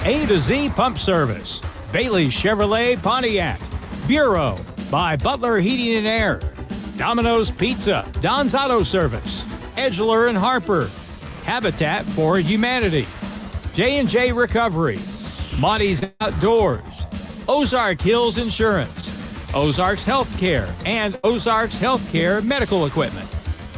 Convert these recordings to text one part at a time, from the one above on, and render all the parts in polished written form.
A to Z Pump Service, Bailey Chevrolet Pontiac, Bureau by Butler Heating and Air, Domino's Pizza, Don's Auto Service, Edgeler and Harper, Habitat for Humanity, J&J Recovery, Monty's Outdoors, Ozark Hills Insurance, Ozarks Healthcare, and Ozarks Healthcare Medical Equipment.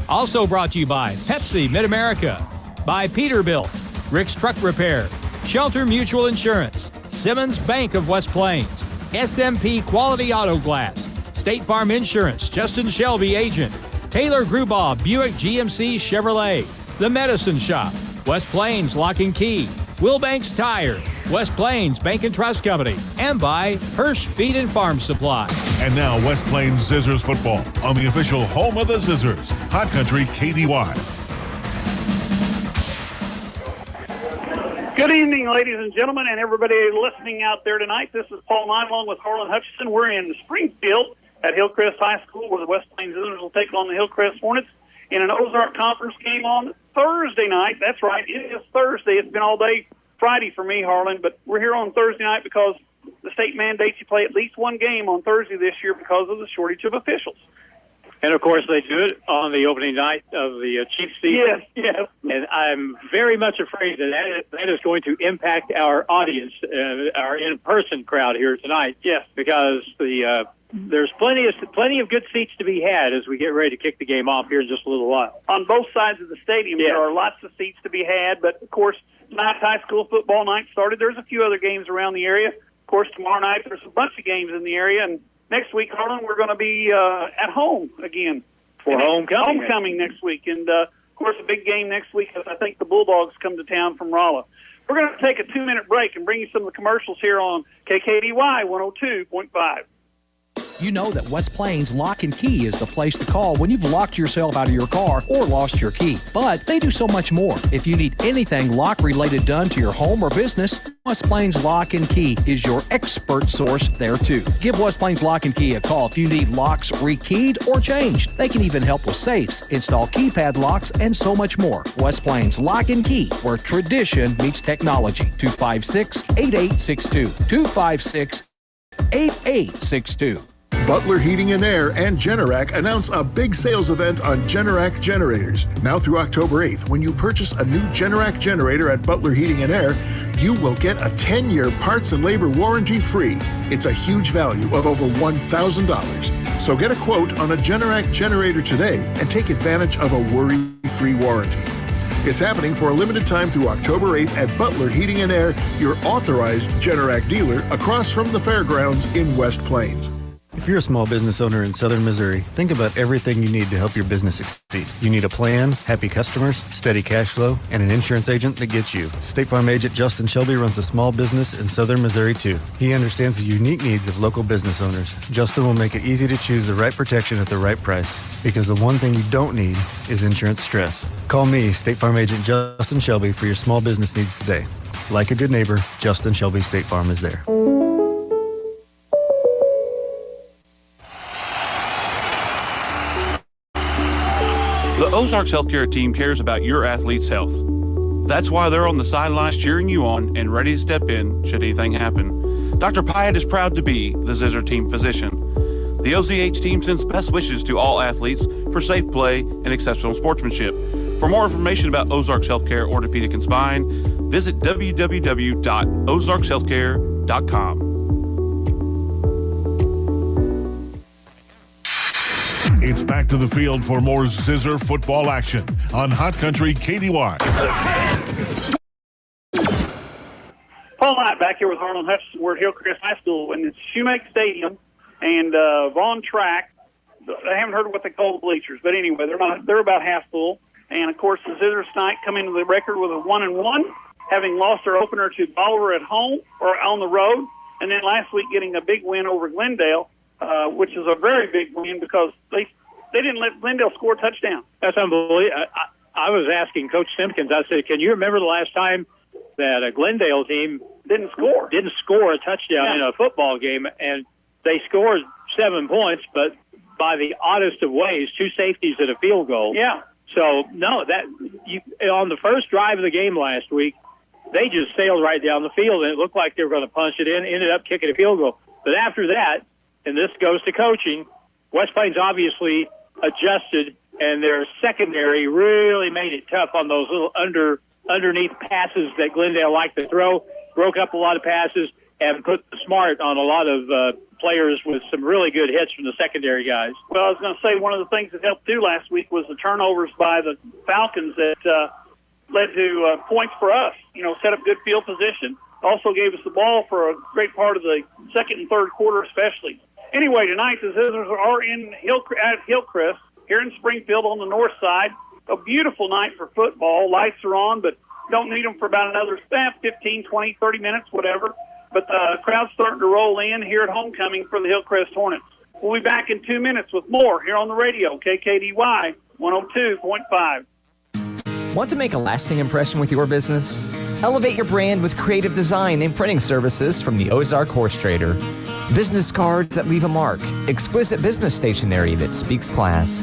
Also brought to you by Pepsi Mid-America, by Peterbilt, Rick's Truck Repair, Shelter Mutual Insurance, Simmons Bank of West Plains, SMP Quality Auto Glass, State Farm Insurance, Justin Shelby Agent, Taylor Grubaugh Buick GMC Chevrolet, The Medicine Shop, West Plains Lock and Key, Wilbanks Tire, West Plains Bank and Trust Company, and by Hirsch Feed and Farm Supply. And now West Plains Zizzers football on the official home of the Zizzers, Hot Country KDY. Good evening, ladies and gentlemen, and everybody listening out there tonight. This is Paul Nye along with Harlan Hutchison. We're in Springfield at HIllcrest High School, where the West Plains Zizzers will take on the HIllcrest Hornets in an Ozark Conference game on Thursday night. That's right, it is Thursday. It's been all day Friday for me, Harlan, but we're here on Thursday night because the state mandates you play at least one game on Thursday this year because of the shortage of officials. And, of course, they do it on the opening night of the Chiefs season. Yes. And I'm very much afraid that is going to impact our audience, our in-person crowd here tonight. Yes. Because there's plenty of good seats to be had as we get ready to kick the game off here in just a little while. On both sides of the stadium, There are lots of seats to be had. But, of course, tonight's high school football night started. There's a few other games around the area. Of course, tomorrow night there's a bunch of games in the area, and next week, Harlan, we're going to be at home again. For homecoming. Homecoming next week. And, of course, a big game next week because I think the Bulldogs come to town from Rolla. We're going to take a 2-minute break and bring you some of the commercials here on KKDY 102.5. You know that West Plains Lock and Key is the place to call when you've locked yourself out of your car or lost your key. But they do so much more. If you need anything lock-related done to your home or business, West Plains Lock and Key is your expert source there too. Give West Plains Lock and Key a call if you need locks rekeyed or changed. They can even help with safes, install keypad locks, and so much more. West Plains Lock and Key, where tradition meets technology. 256-8862. 256-8862. Butler Heating and Air and Generac announce a big sales event on Generac generators. Now through October 8th, when you purchase a new Generac generator at Butler Heating and Air, you will get a 10-year parts and labor warranty free. It's a huge value of over $1,000. So get a quote on a Generac generator today and take advantage of a worry-free warranty. It's happening for a limited time through October 8th at Butler Heating and Air, your authorized Generac dealer across from the fairgrounds in West Plains. If you're a small business owner in southern Missouri, think about everything you need to help your business succeed. You need a plan, happy customers, steady cash flow, and an insurance agent that gets you. State Farm agent Justin Shelby runs a small business in southern Missouri too. He understands the unique needs of local business owners. Justin will make it easy to choose the right protection at the right price, because the one thing you don't need is insurance stress. Call me, State Farm agent Justin Shelby, for your small business needs today. Like a good neighbor, Justin Shelby State Farm is there. The Ozarks Healthcare team cares about your athlete's health. That's why they're on the sidelines cheering you on and ready to step in should anything happen. Dr. Pyatt is proud to be the Zizzer team physician. The OZH team sends best wishes to all athletes for safe play and exceptional sportsmanship. For more information about Ozarks Healthcare Orthopedic and Spine, visit www.ozarkshealthcare.com. It's back to the field for more Zizzer football action on Hot Country KDY. Paul Knight back here with Harlan Hutchison. We're at Hillcrest High School, and it's Shoemake Stadium and Vaughn Track. I haven't heard what they call the bleachers, but anyway, they're about half full. And of course, the Zizzers tonight come into the record with a 1-1, having lost their opener to Bolivar at home or on the road, and then last week getting a big win over Glendale. Which is a very big win because they didn't let Glendale score a touchdown. That's unbelievable. I was asking Coach Simpkins, I said, can you remember the last time that a Glendale team didn't score a touchdown in a football game? And they scored 7 points, but by the oddest of ways, 2 safeties and a field goal. Yeah. So, no, on the first drive of the game last week, they just sailed right down the field, and it looked like they were going to punch it in, ended up kicking a field goal. But after that, and this goes to coaching, West Plains obviously adjusted, and their secondary really made it tough on those little underneath passes that Glendale liked to throw, broke up a lot of passes, and put the smart on a lot of players with some really good hits from the secondary guys. Well, I was going to say one of the things that helped too last week was the turnovers by the Falcons that led to points for us, set up good field position. Also gave us the ball for a great part of the second and third quarter especially. Anyway, tonight the Zizzers are at Hillcrest here in Springfield on the north side. A beautiful night for football. Lights are on, but don't need them for about another 15, 20, 30 minutes, whatever. But the crowd's starting to roll in here at homecoming for the Hillcrest Hornets. We'll be back in 2 minutes with more here on the radio, KKDY 102.5. Want to make a lasting impression with your business? Elevate your brand with creative design and printing services from the Ozark Horse Trader. Business cards that leave a mark, exquisite business stationery that speaks class,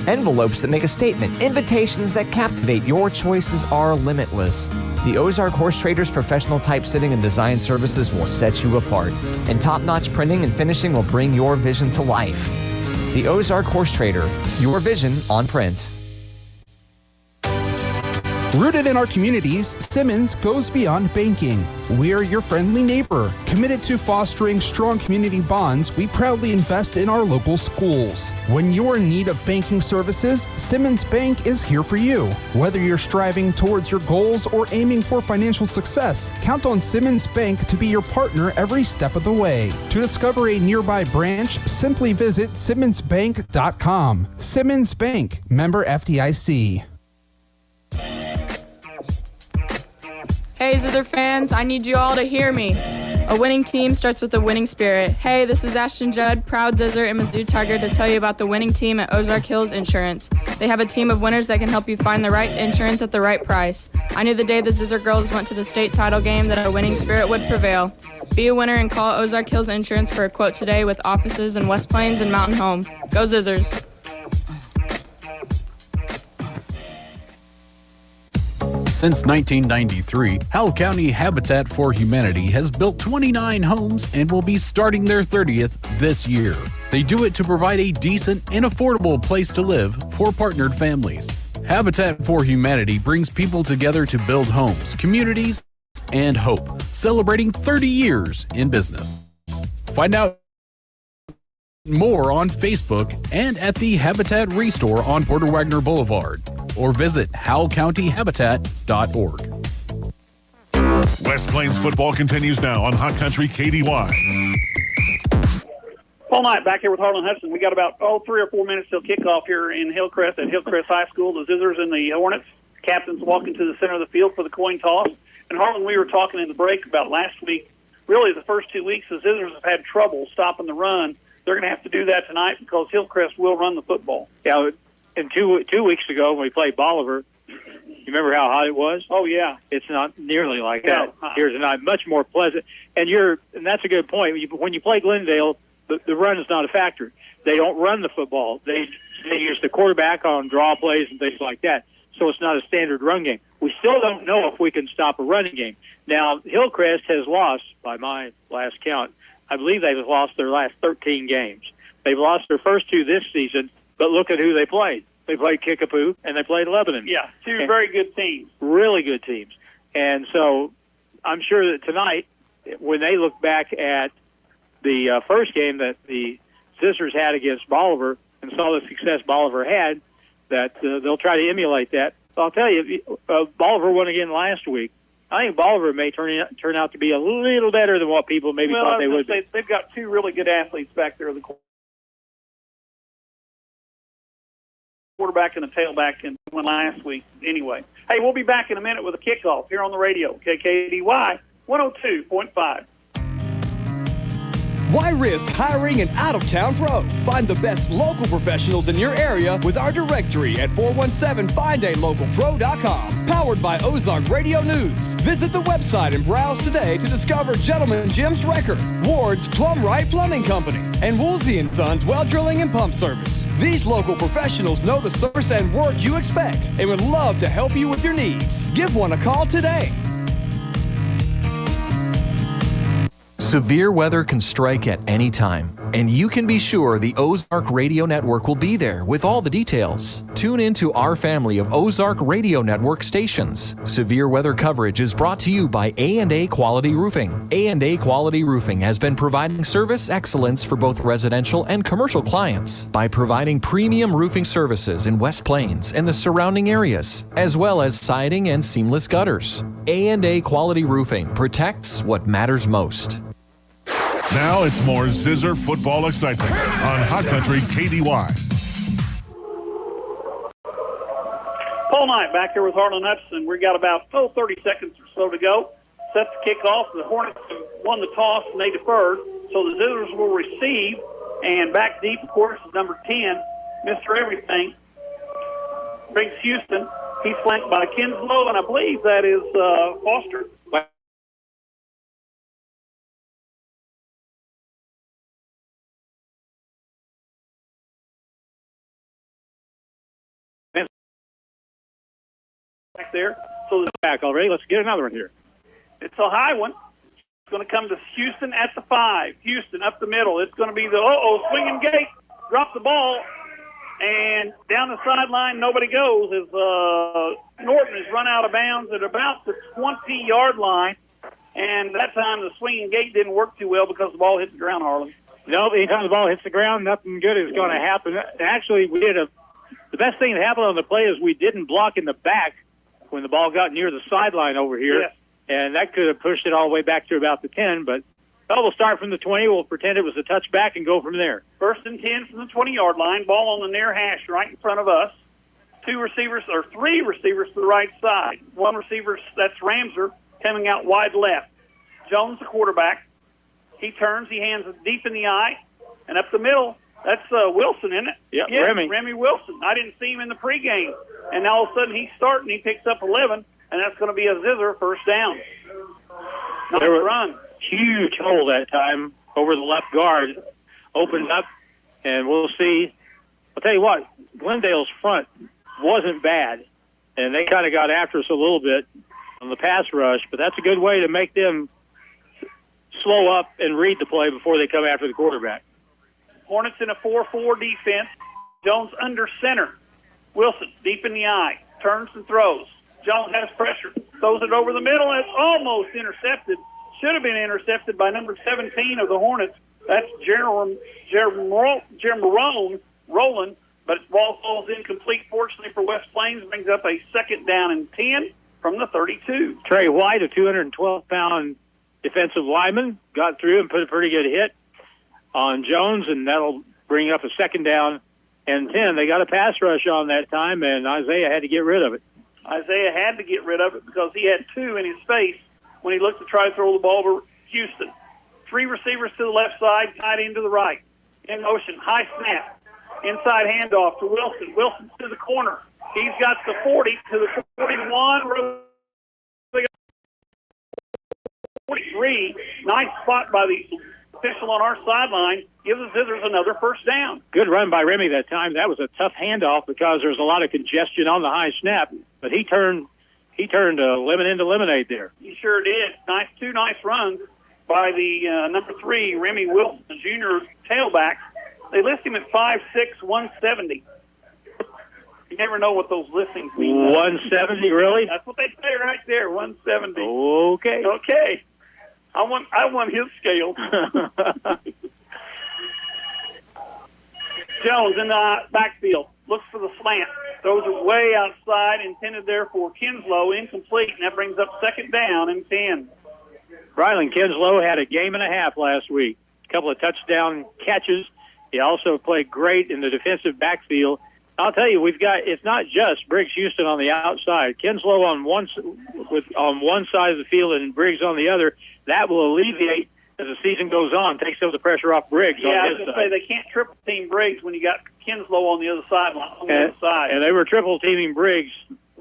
envelopes that make a statement, invitations that captivate. Your choices are limitless. The Ozark Horse Trader's professional typesetting and design services will set you apart, and top-notch printing and finishing will bring your vision to life. The Ozark Horse Trader, your vision on print. Rooted in our communities, Simmons goes beyond banking. We're your friendly neighbor. Committed to fostering strong community bonds, we proudly invest in our local schools. When you're in need of banking services, Simmons Bank is here for you. Whether you're striving towards your goals or aiming for financial success, count on Simmons Bank to be your partner every step of the way. To discover a nearby branch, simply visit simmonsbank.com. Simmons Bank, member FDIC. Hey, Zither fans, I need you all to hear me. A winning team starts with a winning spirit. Hey, this is Ashton Judd, proud Zizzer and Mizzou Tiger, to tell you about the winning team at Ozark Hills Insurance. They have a team of winners that can help you find the right insurance at the right price. I knew the day the Zizzer girls went to the state title game that a winning spirit would prevail. Be a winner and call Ozark Hills Insurance for a quote today with offices in West Plains and Mountain Home. Go Zizzers. Since 1993, Howell County Habitat for Humanity has built 29 homes and will be starting their 30th this year. They do it to provide a decent and affordable place to live for partnered families. Habitat for Humanity brings people together to build homes, communities, and hope, celebrating 30 years in business. Find out more on Facebook and at the Habitat Restore on Porter Wagner Boulevard, or visit howellcountyhabitat.org. West Plains football continues now on Hot Country KDY. Paul Knight back here with Harlan Hudson. We got about 3 or 4 minutes till kickoff here in Hillcrest at Hillcrest High School. The Zizzers and the Hornets. Captains walking to the center of the field for the coin toss. And Harlan, we were talking in the break about last week. Really, the first 2 weeks, the Zizzers have had trouble stopping the run. They're going to have to do that tonight because Hillcrest will run the football. Yeah, and two weeks ago when we played Bolivar, you remember how hot it was? Oh, yeah. It's not nearly like that here tonight. Much more pleasant. And that's a good point. When you play Glendale, the run is not a factor. They don't run the football. They use the quarterback on draw plays and things like that. So it's not a standard run game. We still don't know if we can stop a running game. Now, Hillcrest has lost, by my last count, I believe they've lost their last 13 games. They've lost their first 2 this season, but look at who they played. They played Kickapoo, and they played Lebanon. Yeah, 2 very good teams. Really good teams. And so I'm sure that tonight, when they look back at the first game that the Zizzers had against Bolivar and saw the success Bolivar had, that they'll try to emulate that. I'll tell you, Bolivar won again last week. I think Bolivar may turn out to be a little better than what people maybe thought they would be. They've got 2 really good athletes back there, the quarterback and the tailback, and one last week. Anyway, hey, we'll be back in a minute with a kickoff here on the radio, KKDY 102.5. Why risk hiring an out-of-town pro? Find the best local professionals in your area with our directory at 417findalocalpro.com. Powered by Ozark Radio News. Visit the website and browse today to discover Gentleman Jim's Record, Ward's Plum Right Plumbing Company, and Woolsey & Sons Well Drilling and Pump Service. These local professionals know the service and work you expect and would love to help you with your needs. Give one a call today. Severe weather can strike at any time, and you can be sure the Ozark Radio Network will be there with all the details. Tune into our family of Ozark Radio Network stations. Severe weather coverage is brought to you by A&A Quality Roofing. A&A Quality Roofing has been providing service excellence for both residential and commercial clients by providing premium roofing services in West Plains and the surrounding areas, as well as siding and seamless gutters. A&A Quality Roofing protects what matters most. Now it's more Zizzer football excitement on Hot Country KDY. Paul Knight back here with Harlan Hutchinson. We got about 30 seconds or so to go. Set the kickoff. The Hornets won the toss and they deferred. So the Zizzers will receive. And back deep, of course, is number 10, Mr. Everything, Briggs Houston. He's flanked by Kinslow, and I believe that is Foster. Back there. So back already. Let's get another one here. It's a high one. It's going to come to Houston at the 5. Houston up the middle. It's going to be the swinging gate. Drop the ball. And down the sideline, nobody goes as Norton has run out of bounds at about the 20-yard line. And that time the swinging gate didn't work too well because the ball hit the ground, Harlan. No, anytime the ball hits the ground, nothing good is going to happen. Actually, the best thing that happened on the play is we didn't block in the back when the ball got near the sideline over here. Yes. And that could have pushed it all the way back to about the 10, but we'll start from the 20. We'll pretend it was a touchback and go from there. 1st and 10 from the 20-yard line. Ball on the near hash right in front of us. 3 receivers to the right side. 1 receiver, that's Ramser, coming out wide left. Jones, the quarterback. He turns. He hands it deep in the eye. And up the middle, that's Wilson, isn't it? Yep, yeah, Remy. Remy Wilson. I didn't see him in the pregame. And now all of a sudden he's starting. He picks up 11, and that's going to be a Zizzer first down. Nice run. Huge hole that time over the left guard. Opened up, and we'll see. I'll tell you what, Glendale's front wasn't bad, and they kind of got after us a little bit on the pass rush, but that's a good way to make them slow up and read the play before they come after the quarterback. Hornets in a 4-4 defense. Jones under center. Wilson deep in the eye. Turns and throws. Jones has pressure. Throws it over the middle, and it's almost intercepted. Should have been intercepted by number 17 of the Hornets. That's Jerome Rowland, but ball falls incomplete. Fortunately for West Plains, brings up a 2nd down and 10 from the 32. Trey White, a 212-pound defensive lineman, got through and put a pretty good hit on Jones, and that'll bring up a 2nd down and 10. They got a pass rush on that time, and Isaiah had to get rid of it. Isaiah had to get rid of it because he had 2 in his face when he looked to try to throw the ball to Houston. 3 receivers to the left side, tight end to the right. In motion, high snap. Inside handoff to Wilson. Wilson to the corner. He's got the 40 to the 41. 43. Nice spot by the official on our sideline. Gives the Zizzers another first down. Good run by Remy that time. That was a tough handoff because there's a lot of congestion on the high snap, but he turned lemon into lemonade there. He sure did. 2 nice runs by the number 3, Remy Wilson, the junior tailback. They list him at 5'6", 170. You never know what those listings mean. 170, really? That's what they say right there, 170. Okay. Okay. I want his scale. Jones in the backfield. Looks for the slant. Throws it way outside, intended there for Kinslow. Incomplete, and that brings up 2nd down and 10. Rylan Kinslow had a game and a half last week. A couple of touchdown catches. He also played great in the defensive backfield. I'll tell you, it's not just Briggs Houston on the outside. Kinslow on one side of the field and Briggs on the other. That will alleviate as the season goes on, takes some of the pressure off Briggs on his side. Yeah, I was going to say they can't triple team Briggs when you got Kinslow on the other side. And they were triple teaming Briggs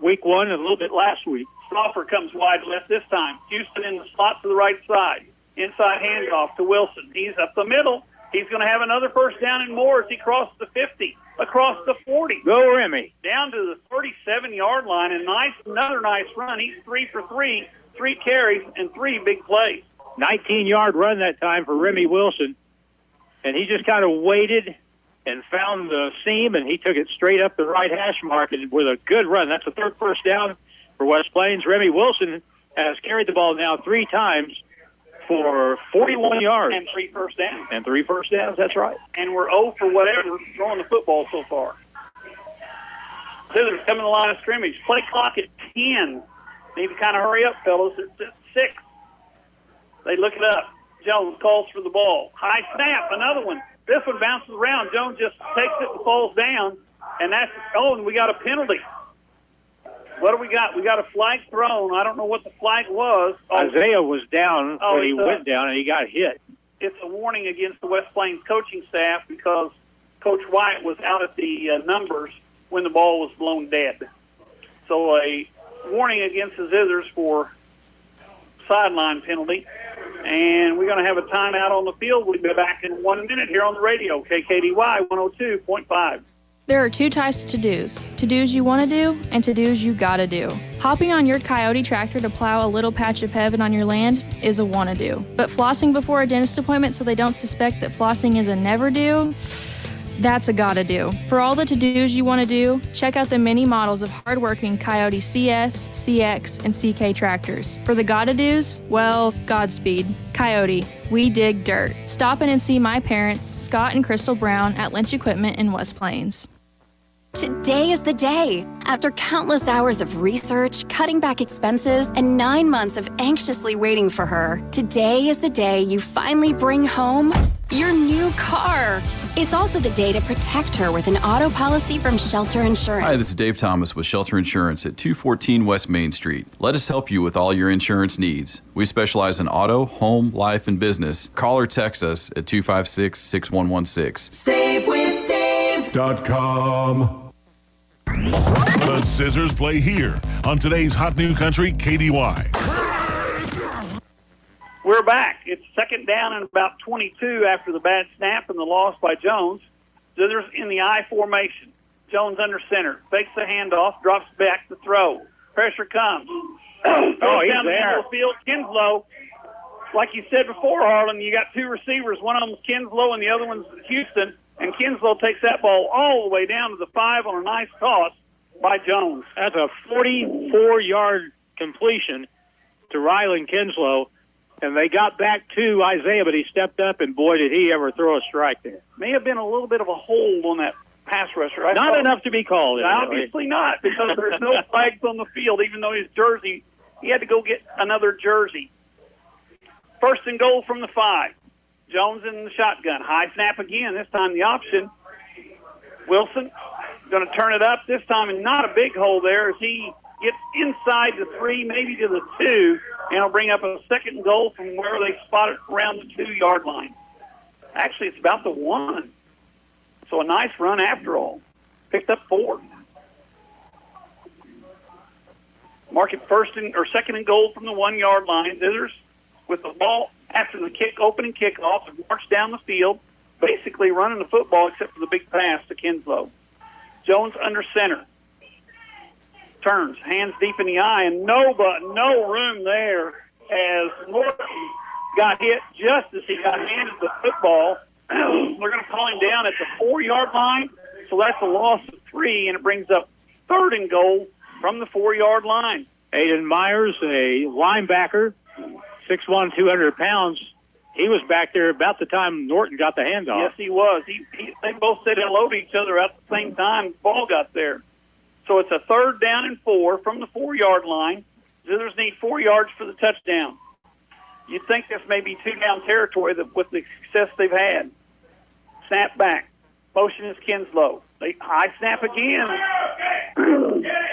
week 1 and a little bit last week. Stauffer comes wide left this time. Houston in the slot to the right side. Inside handoff to Wilson. He's up the middle. He's going to have another first down and more as he crosses the 50, across the 40. Go Remy. Down to the 37-yard line, and another nice run. He's 3 for 3, 3 carries, and 3 big plays. 19-yard run that time for Remy Wilson. And he just kind of waited and found the seam, and he took it straight up the right hash mark and with a good run. That's the third first down for West Plains. Remy Wilson has carried the ball now 3 times for 41 yards. And 3 first downs. And 3 first downs, that's right. And we're 0 for whatever throwing the football so far. Scissors coming to the line of scrimmage. Play clock at 10. Need to kind of hurry up, fellas. It's at 6. They look it up. Jones calls for the ball. High snap, another one. This one bounces around. Jones just takes it and falls down. And that's, and we got a penalty. What do we got? We got a flag thrown. I don't know what the flag was. Isaiah was down when he went down, and he got hit. It's a warning against the West Plains coaching staff because Coach White was out at the numbers when the ball was blown dead. So a warning against the Zizzers for sideline penalty. And we're going to have a timeout on the field. We'll be back in 1 minute here on the radio, KKDY 102.5. There are 2 types of to-dos. To-dos you want to do and to-dos you gotta do. Hopping on your Coyote tractor to plow a little patch of heaven on your land is a wanna-do. But flossing before a dentist appointment so they don't suspect that flossing is a never-do, that's a gotta do. For all the to-dos you want to do, check out the many models of hardworking Coyote CS, CX, and CK tractors. For the gotta do's, well, Godspeed. Coyote, we dig dirt. Stop in and see my parents, Scott and Crystal Brown, at Lynch Equipment in West Plains. Today is the day. After countless hours of research, cutting back expenses, and 9 months of anxiously waiting for her, today is the day you finally bring home your new car. It's also the day to protect her with an auto policy from Shelter Insurance. Hi, this is Dave Thomas with Shelter Insurance at 214 West Main Street. Let us help you with all your insurance needs. We specialize in auto, home, life, and business. Call or text us at 256-6116. SaveWithDave.com. The Scissors play here on today's Hot New Country KDY. We're back. It's second down and about 22 after the bad snap and the loss by Jones. Scissors in the I formation. Jones under center. Fakes the handoff, drops back to throw. Pressure comes. He's down there. The field. Kinslow, like you said before, Harlan, you got 2 receivers. One of them's Kinslow and the other one's Houston. And Kinslow takes that ball all the way down to the 5 on a nice toss by Jones. That's a 44-yard completion to Rylan Kinslow. And they got back to Isaiah, but he stepped up, and boy, did he ever throw a strike there. May have been a little bit of a hold on that pass rusher. Not enough to be called. Obviously not, because there's no flags on the field, even though his jersey, he had to go get another jersey. First and goal from the 5. Jones in the shotgun. High snap again, this time the option. Wilson going to turn it up this time, and not a big hole there as he gets inside the 3, maybe to the 2, and it'll bring up a second goal from where they spot it around the 2-yard line. Actually, it's about the 1. So a nice run after all. Picked up 4. Mark it second and goal from the 1-yard line. Scissors with the ball after the opening kickoff and march down the field, basically running the football except for the big pass to Kinslow. Jones under center. Turns, hands deep in the eye, and no room there as Norton got hit just as he got handed the football. We're going to call him down at the 4-yard line, so that's a loss of 3, and it brings up third and goal from the 4-yard line. Aiden Myers, a linebacker, 6'1", 200 pounds. He was back there about the time Norton got the handoff. Yes, he was. They both said hello to each other at the same time the ball got there. So it's a 3rd down and 4 from the 4-yard line. Scissors need 4 yards for the touchdown. You'd think this may be 2-down territory with the success they've had. Snap back. Motion is Kinslow. High snap again.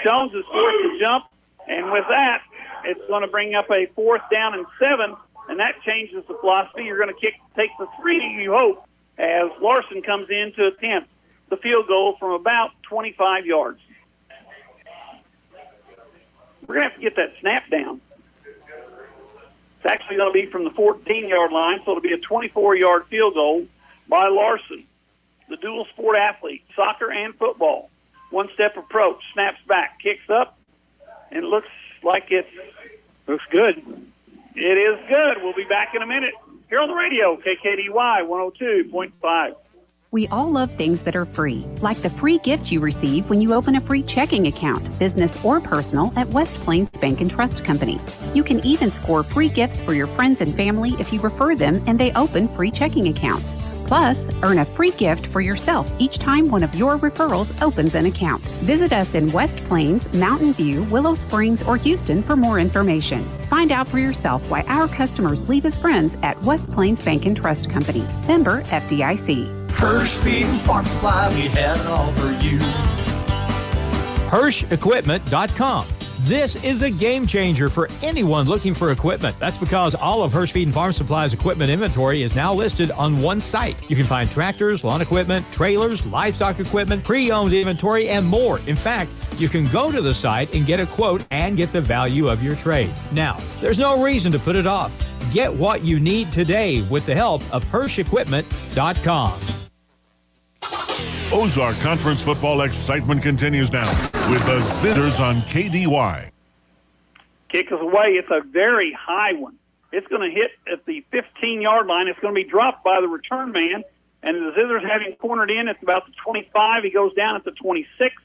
Jones is forced to jump, and with that, it's going to bring up a 4th down and 7, and that changes the philosophy. You're going to take the 3, you hope, as Larson comes in to attempt the field goal from about 25 yards. We're going to have to get that snap down. It's actually going to be from the 14-yard line, so it'll be a 24-yard field goal by Larson, the dual sport athlete, soccer and football. One-step approach, snaps back, kicks up, and it looks like it looks good. It is good. We'll be back in a minute here on the radio, KKDY 102.5. We all love things that are free, like the free gift you receive when you open a free checking account, business or personal, at West Plains Bank and Trust Company. You can even score free gifts for your friends and family if you refer them and they open free checking accounts. Plus, earn a free gift for yourself each time one of your referrals opens an account. Visit us in West Plains, Mountain View, Willow Springs, or Houston for more information. Find out for yourself why our customers leave as friends at West Plains Bank and Trust Company. Member FDIC. Hirsch Feed and Farm Supply, we have it all for you. HirschEquipment.com. This is a game changer for anyone looking for equipment. That's because all of Hirsch Feed and Farm Supply's equipment inventory is now listed on one site. You can find tractors, lawn equipment, trailers, livestock equipment, pre-owned inventory, and more. In fact, you can go to the site and get a quote and get the value of your trade. Now, there's no reason to put it off. Get what you need today with the help of HirschEquipment.com. Ozark Conference football excitement continues now with the Zizzers on KDY. Kick is away. It's a very high one. It's going to hit at the 15-yard line. It's going to be dropped by the return man, and the Zizzers have him cornered in. It's about the 25. He goes down at the 26.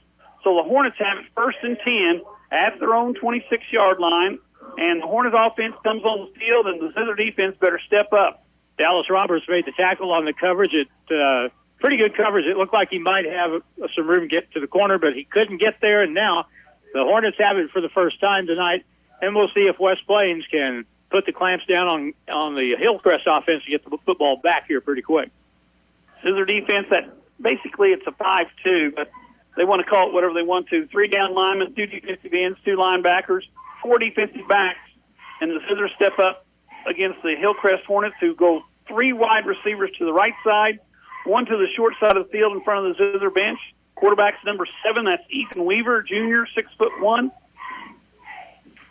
So the Hornets have it 1st and 10 at their own 26-yard line, and the Hornets offense comes on the field, and the Zizzer defense better step up. Dallas Roberts made the tackle on the coverage. Pretty good coverage. It looked like he might have some room to get to the corner, but he couldn't get there, and now the Hornets have it for the first time tonight, and we'll see if West Plains can put the clamps down on the Hillcrest offense to get the football back here pretty quick. Zizzer defense, that basically it's a 5-2, but they want to call it whatever they want to. 3 down linemen, 2 defensive ends, 2 linebackers, 4 defensive backs, and the Zizzers step up against the Hillcrest Hornets, who go 3 wide receivers to the right side, 1 to the short side of the field in front of the Zizzer bench. Quarterback's number 7. That's Ethan Weaver, Jr., 6'1",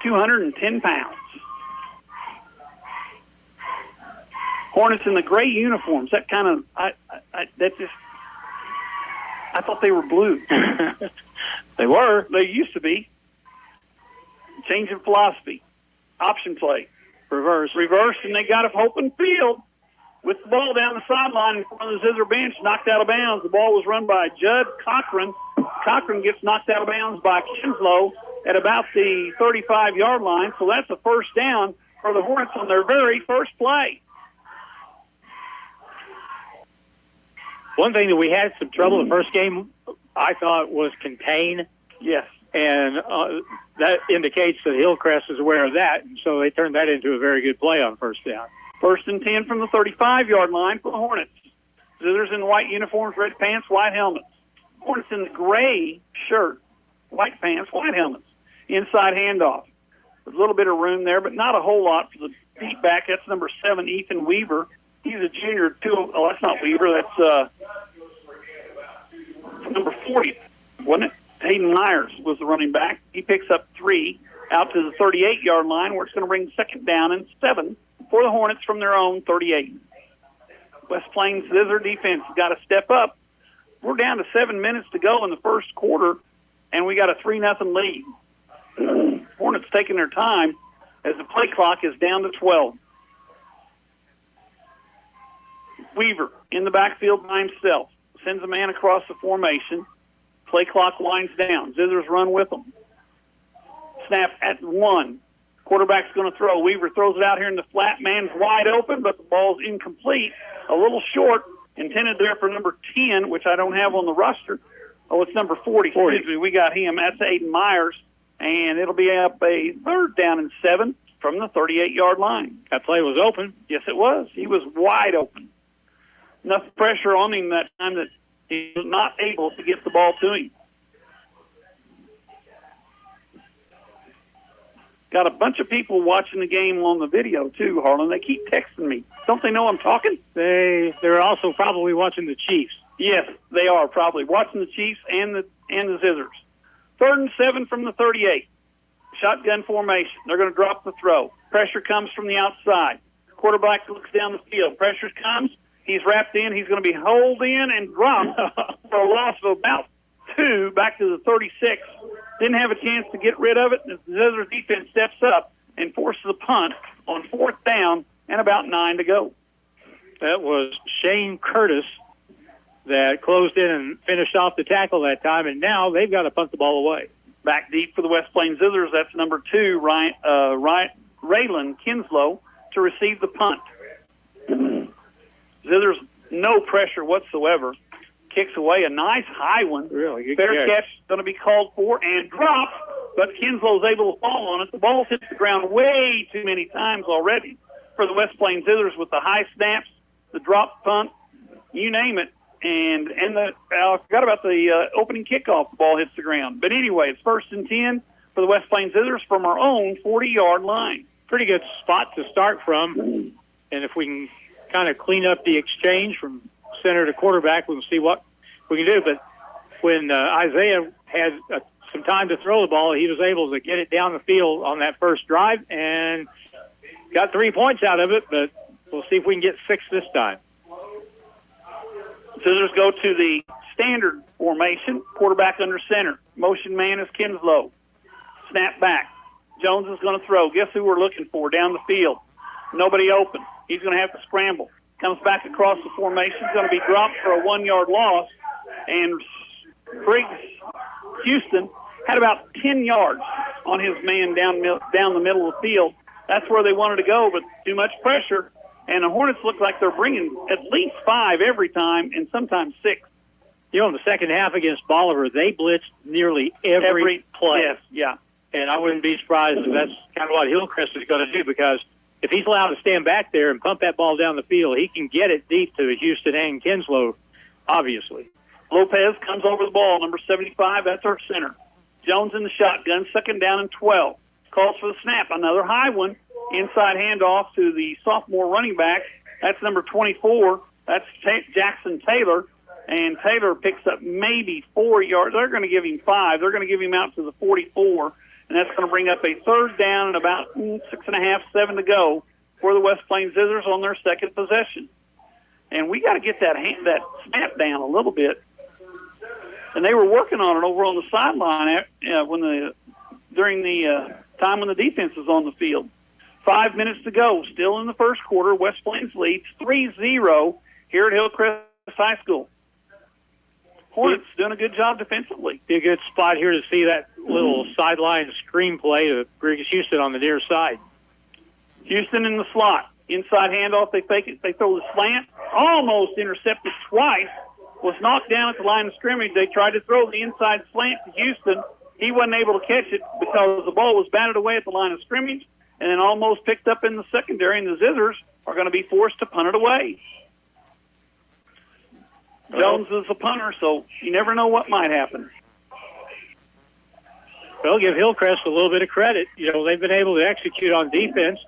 210 pounds. Hornets in the gray uniforms. That kind of I thought they were blue. They were. They used to be. Change in philosophy. Option play. Reverse, and they got a open field. With the ball down the sideline in front of the Zizzer bench, knocked out of bounds. The ball was run by Judd Cochran. Cochran gets knocked out of bounds by Kinslow at about the 35-yard line. So that's a 1st down for the Hornets on their very first play. One thing that we had some trouble the first game, I thought, was contain. Yes. And that indicates that Hillcrest is aware of that, and so they turned that into a very good play on 1st down. 1st and 10 from the 35-yard line for the Hornets. Zizzers in white uniforms, red pants, white helmets. Hornets in the gray shirt, white pants, white helmets. Inside handoff. There's a little bit of room there, but not a whole lot for the deep back. That's number 7, Ethan Weaver. He's a junior, too. Oh, that's not Weaver. That's number 40, wasn't it? Hayden Myers was the running back. He picks up 3 out to the 38-yard line, where it's going to bring 2nd down and 7 for the Hornets from their own 38. West Plains Zizzer defense has got to step up. We're down to 7 minutes to go in the first quarter, and we got a 3-0 lead. Hornets taking their time as the play clock is down to 12. Weaver in the backfield by himself. Sends a man across the formation. Play clock winds down. Zizzers run with them. Snap at 1. Quarterback's going to throw. Weaver throws it out here in the flat. Man's wide open, but the ball's incomplete. A little short. Intended there for number 10, which I don't have on the roster. Oh, it's number 40. Excuse me. We got him. That's Aiden Myers. And it'll be up a 3rd down and 7 from the 38-yard line. That play was open. Yes, it was. He was wide open. Enough pressure on him that time that he was not able to get the ball to him. Got a bunch of people watching the game on the video, too, Harlan. They keep texting me. Don't they know I'm talking? They're also probably watching the Chiefs. Yes, they are probably watching the Chiefs and the Zizzers. 3rd and 7 from the 38. Shotgun formation. They're going to drop the throw. Pressure comes from the outside. Quarterback looks down the field. Pressure comes. He's wrapped in. He's going to be held in and dropped for a loss of about 2 back to the 36. Didn't have a chance to get rid of it. The Zizzers defense steps up and forces a punt on 4th down and about 9 to go. That was Shane Curtis that closed in and finished off the tackle that time, and now they've got to punt the ball away. Back deep for the West Plains Zizzers, that's number 2, Raylan Kinslow, to receive the punt. Zizzers, no pressure whatsoever. Kicks away a nice high one. Really good Fair catch. catch going to be called for and dropped, but Kinslow's able to fall on it. The ball's hit the ground way too many times already for the West Plains Zizzers with the high snaps, the drop punt, you name it. And I forgot about the opening kickoff. The ball hits the ground. But anyway, it's 1st and 10 for the West Plains Zizzers from our own 40-yard line. Pretty good spot to start from. And if we can kind of clean up the exchange from center to quarterback, we'll see what we can do. But when Isaiah had some time to throw the ball, he was able to get it down the field on that first drive and got 3 points out of it. But we'll see if we can get 6 this time. Scissors go to the standard formation, quarterback under center. Motion man is Kinslow. Snap back. Jones is going to throw. Guess who we're looking for down the field? Nobody open. He's going to have to scramble. Comes back across the formation. Going to be dropped for a 1-yard loss. And Briggs Houston had about 10 yards on his man down the middle of the field. That's where they wanted to go, but too much pressure. And the Hornets look like they're bringing at least 5 every time and sometimes 6. You know, in the second half against Bolivar, they blitzed nearly every play. Yes, yeah. And I wouldn't be surprised if that's kind of what Hillcrest is going to do, because if he's allowed to stand back there and pump that ball down the field, he can get it deep to Houston and Kinslow, obviously. Lopez comes over the ball, number 75. That's our center. Jones in the shotgun, 2nd down and 12. Calls for the snap. Another high one. Inside handoff to the sophomore running back. That's number 24. That's Jackson Taylor. And Taylor picks up maybe 4 yards. They're going to give him 5. They're going to give him out to the 44. And that's going to bring up a 3rd down and about 6.5, 7 to go for the West Plains Zizzers on their second possession. And we got to get that snap down a little bit. And they were working on it over on the sideline during the time when the defense was on the field. 5 minutes to go, still in the first quarter. West Plains leads 3-0 here at Hillcrest High School. Hornets doing a good job defensively. Be a good spot here to see that little sideline screen play to Briggs Houston on the near side. Houston in the slot. Inside handoff, they fake it. They throw the slant. Almost intercepted twice. Was knocked down at the line of scrimmage. They tried to throw the inside slant to Houston. He wasn't able to catch it because the ball was batted away at the line of scrimmage and then almost picked up in the secondary, and the Zizzers are going to be forced to punt it away. Jones is a punter, so you never know what might happen. Well, give Hillcrest a little bit of credit. You know, they've been able to execute on defense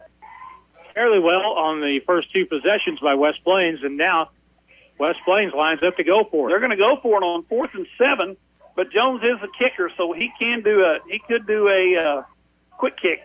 fairly well on the first 2 possessions by West Plains, and now West Plains lines up to go for it. They're going to go for it on 4th and 7, but Jones is a kicker, so he could do a quick kick.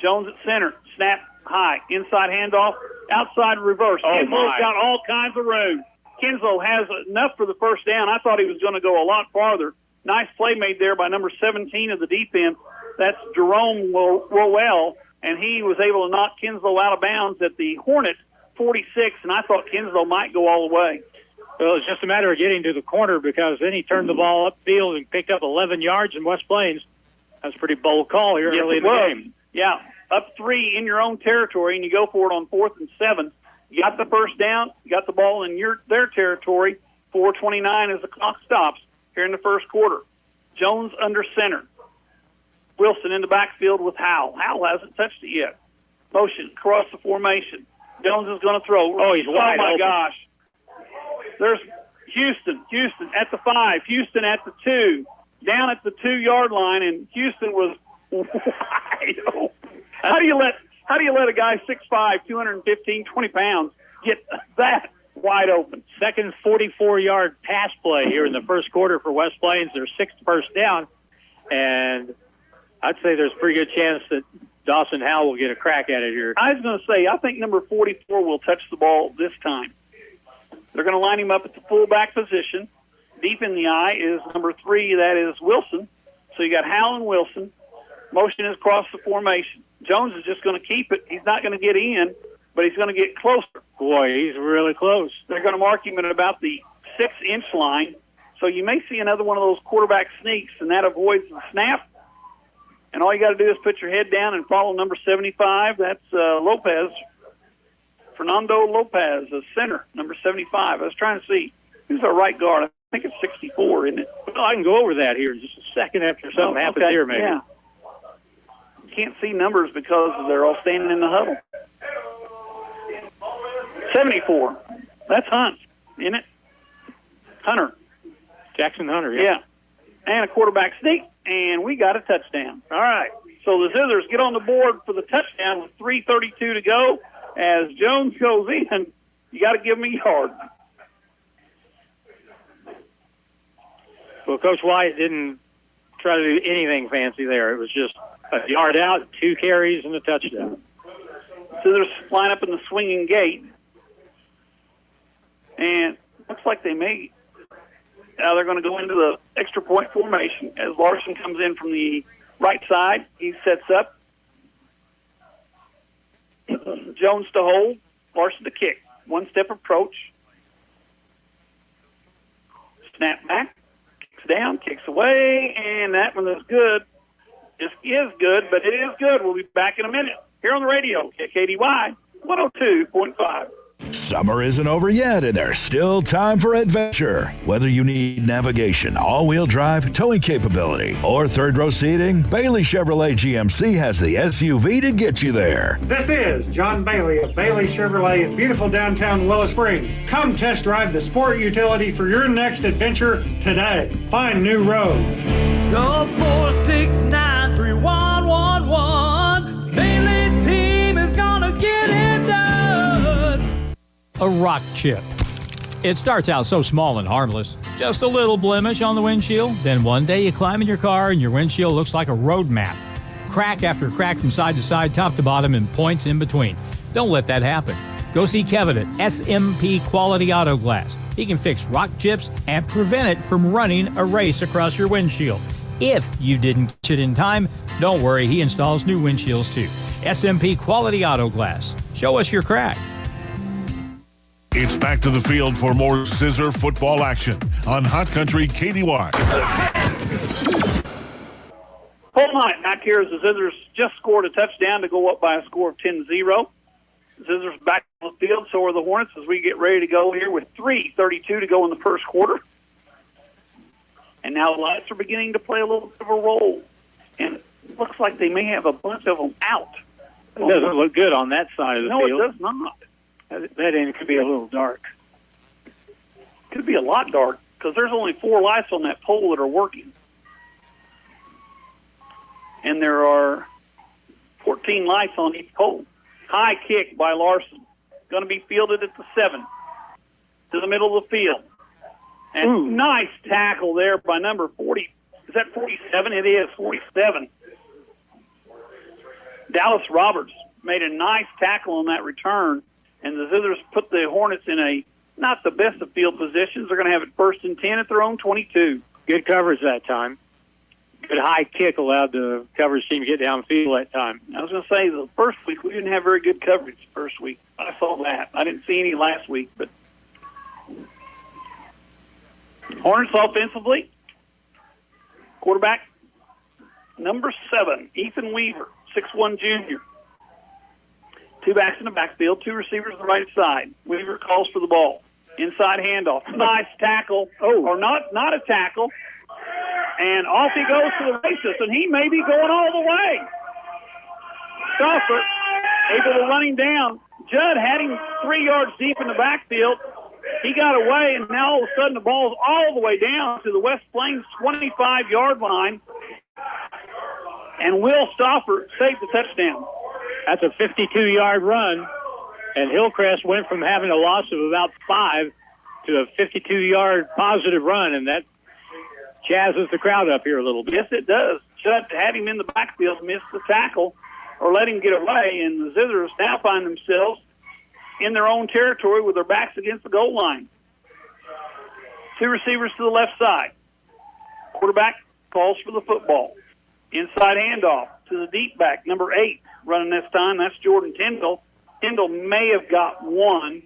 Jones at center, snap high, inside handoff, outside reverse. Kinslow's got all kinds of room. Kinslow has enough for the first down. I thought he was going to go a lot farther. Nice play made there by number 17 of the defense. That's Jerome Rowell, and he was able to knock Kinslow out of bounds at the Hornet 46, and I thought Kinslow might go all the way. Well, it's just a matter of getting to the corner, because then he turned the ball upfield and picked up 11 yards in West Plains. That's a pretty bold call here early in the game. Yeah, up 3 in your own territory, and you go for it on 4th and 7. You got the first down, you got the ball in their territory. 4:29 as the clock stops here in the first quarter. Jones under center. Wilson in the backfield with Howell. Howell hasn't touched it yet. Motion across the formation. Jones is going to throw. Oh, he's wide open. Oh, my gosh. There's Houston. Houston at the 5. Houston at the 2. Down at the 2-yard line, and Houston was wide open. How do you let a guy 6'5", 215, 20 pounds get that wide open? Second 44-yard pass play here in the first quarter for West Plains. Their 6th first down, and I'd say there's a pretty good chance that Dawson Howell will get a crack at it here. I was going to say, I think number 44 will touch the ball this time. They're going to line him up at the fullback position. Deep in the eye is number 3, that is Wilson. So you got Howell and Wilson. Motion is across the formation. Jones is just going to keep it. He's not going to get in, but he's going to get closer. Boy, he's really close. They're going to mark him at about the 6-inch line. So you may see another one of those quarterback sneaks, and that avoids the snap. And all you got to do is put your head down and follow number 75. That's Lopez. Fernando Lopez, a center, number 75. I was trying to see who's our right guard. I think it's 64, isn't it? Well, I can go over that here in just a second after something happens here, maybe. Yeah. Can't see numbers because they're all standing in the huddle. 74. That's Hunt, isn't it? Hunter. Jackson Hunter, yeah. And a quarterback sneak, and we got a touchdown. All right. So the Zizzers get on the board for the touchdown with 3:32 to go. As Jones goes in, you got to give him a yard. Well, Coach White didn't try to do anything fancy there. It was just a yard out, 2 carries, and a touchdown. Zizzers line up in the swinging gate. And looks like they may. They're going to go into the extra point formation as Larson comes in from the right side. He sets up. Jones to hold. Larson to kick. 1-step approach. Snap back. Kicks down. Kicks away. And that one is good. Just is good, but it is good. We'll be back in a minute. Here on the radio, KDY 102.5. Summer isn't over yet, and there's still time for adventure. Whether you need navigation, all-wheel drive, towing capability, or third-row seating, Bailey Chevrolet GMC has the SUV to get you there. This is John Bailey of Bailey Chevrolet in beautiful downtown Willow Springs. Come test drive the sport utility for your next adventure today. Find new roads. Go 4693111. Bailey team is gonna get it done. A rock chip. It starts out so small and harmless. Just a little blemish on the windshield. Then one day you climb in your car and your windshield looks like a road map. Crack after crack from side to side, top to bottom, and points in between. Don't let that happen. Go see Kevin at SMP Quality Auto Glass. He can fix rock chips and prevent it from running a race across your windshield. If you didn't catch it in time, don't worry, he installs new windshields too. SMP Quality Auto Glass. Show us your crack. It's back to the field for more Scissor football action on Hot Country KDY. Full night back here as the Zizzers just scored a touchdown to go up by a score of 10-0. Zizzers back on the field, so are the Hornets as we get ready to go here with 3:32 to go in the first quarter. And now the Lions are beginning to play a little bit of a role. And it looks like they may have a bunch of them out. It doesn't look good on that side of the field. No, it does not. That end could be a little dark. Could be a lot dark because there's only 4 lights on that pole that are working. And there are 14 lights on each pole. High kick by Larson. Going to be fielded at the 7 to the middle of the field. And nice tackle there by number 40. Is that 47? It is 47. Dallas Roberts made a nice tackle on that return. And the Zizzers put the Hornets in a not the best of field positions. They're going to have it 1st and 10 at their own 22. Good coverage that time. Good high kick allowed the coverage team to get downfield that time. I was going to say the first week we didn't have very good coverage the first week. I saw that. I didn't see any last week. But Hornets offensively, quarterback number 7, Ethan Weaver, 6'1" junior. 2 backs in the backfield, 2 receivers on the right side. Weaver calls for the ball. Inside handoff. Nice tackle. Or not a tackle. And off he goes to the races, and he may be going all the way. Stauffer able to run him down. Judd had him 3 yards deep in the backfield. He got away, and now all of a sudden the ball's all the way down to the West Plains 25-yard line. And Will Stauffer saved the touchdown. That's a 52-yard run, and Hillcrest went from having a loss of about 5 to a 52-yard positive run, and that jazzes the crowd up here a little bit. Yes, it does. Judd had him in the backfield, missed the tackle, or let him get away, and the Zizzers now find themselves in their own territory with their backs against the goal line. 2 receivers to the left side. Quarterback calls for the football. Inside handoff to the deep back, number 8, running this time. That's Jordan Tyndall. Tyndall may have got one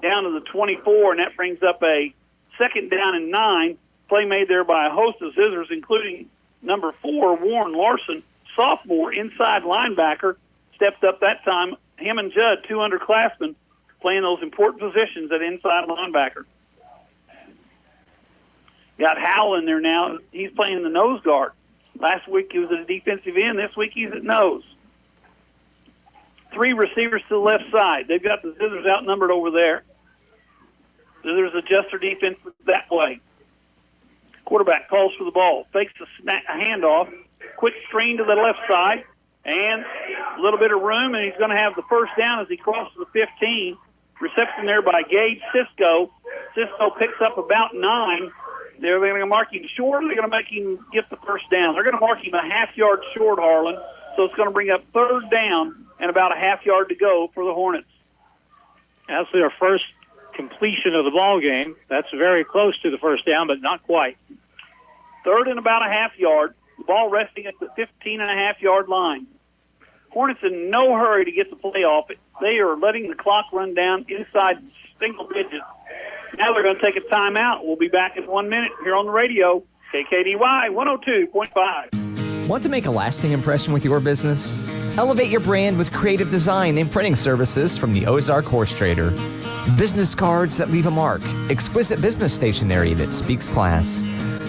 down to the 24, and that brings up a second down and 9. Play made there by a host of Zizzers, including number 4, Warren Larson, sophomore inside linebacker, stepped up that time. Him and Judd, 2 underclassmen, playing those important positions at inside linebacker. Got Howell in there now. He's playing the nose guard. Last week he was at a defensive end. This week he's at nose. 3 receivers to the left side. They've got the Zizzers outnumbered over there. Zizzers adjust their defense that way. Quarterback calls for the ball. Fakes a handoff. Quick screen to the left side. And a little bit of room, and he's going to have the first down as he crosses the 15. Reception there by Gage Cisco. Cisco picks up about 9. They're going to mark him short, or they're going to make him get the first down. They're going to mark him a half-yard short, Harlan, so it's going to bring up third down and about a half-yard to go for the Hornets. That's their first completion of the ball game. That's very close to the first down, but not quite. Third and about a half-yard. The ball resting at the 15.5-yard line. Hornets in no hurry to get the play off. They are letting the clock run down inside single digits. Now they're going to take a timeout. We'll be back in 1 minute here on the radio. KKDY 102.5. Want to make a lasting impression with your business? Elevate your brand with creative design and printing services from the Ozark Horse Trader. Business cards that leave a mark, exquisite business stationery that speaks class,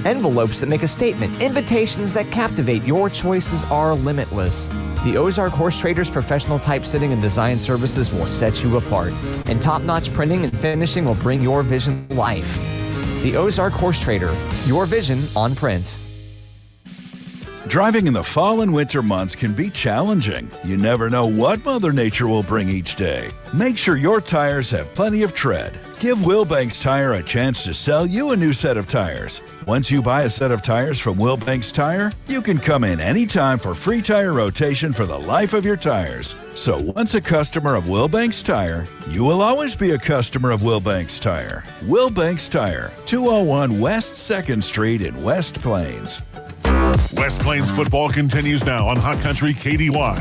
envelopes that make a statement, invitations that captivate. Your choices are limitless. The Ozark Horse Trader's professional typesetting and design services will set you apart, and top-notch printing and finishing will bring your vision to life. The Ozark Horse Trader, your vision on print. Driving in the fall and winter months can be challenging. You never know what Mother Nature will bring each day. Make sure your tires have plenty of tread. Give Wilbanks Tire a chance to sell you a new set of tires. Once you buy a set of tires from Wilbanks Tire, you can come in anytime for free tire rotation for the life of your tires. So once a customer of Wilbanks Tire, you will always be a customer of Wilbanks Tire. Wilbanks Tire, 201 West 2nd Street in West Plains. West Plains football continues now on Hot Country KDY.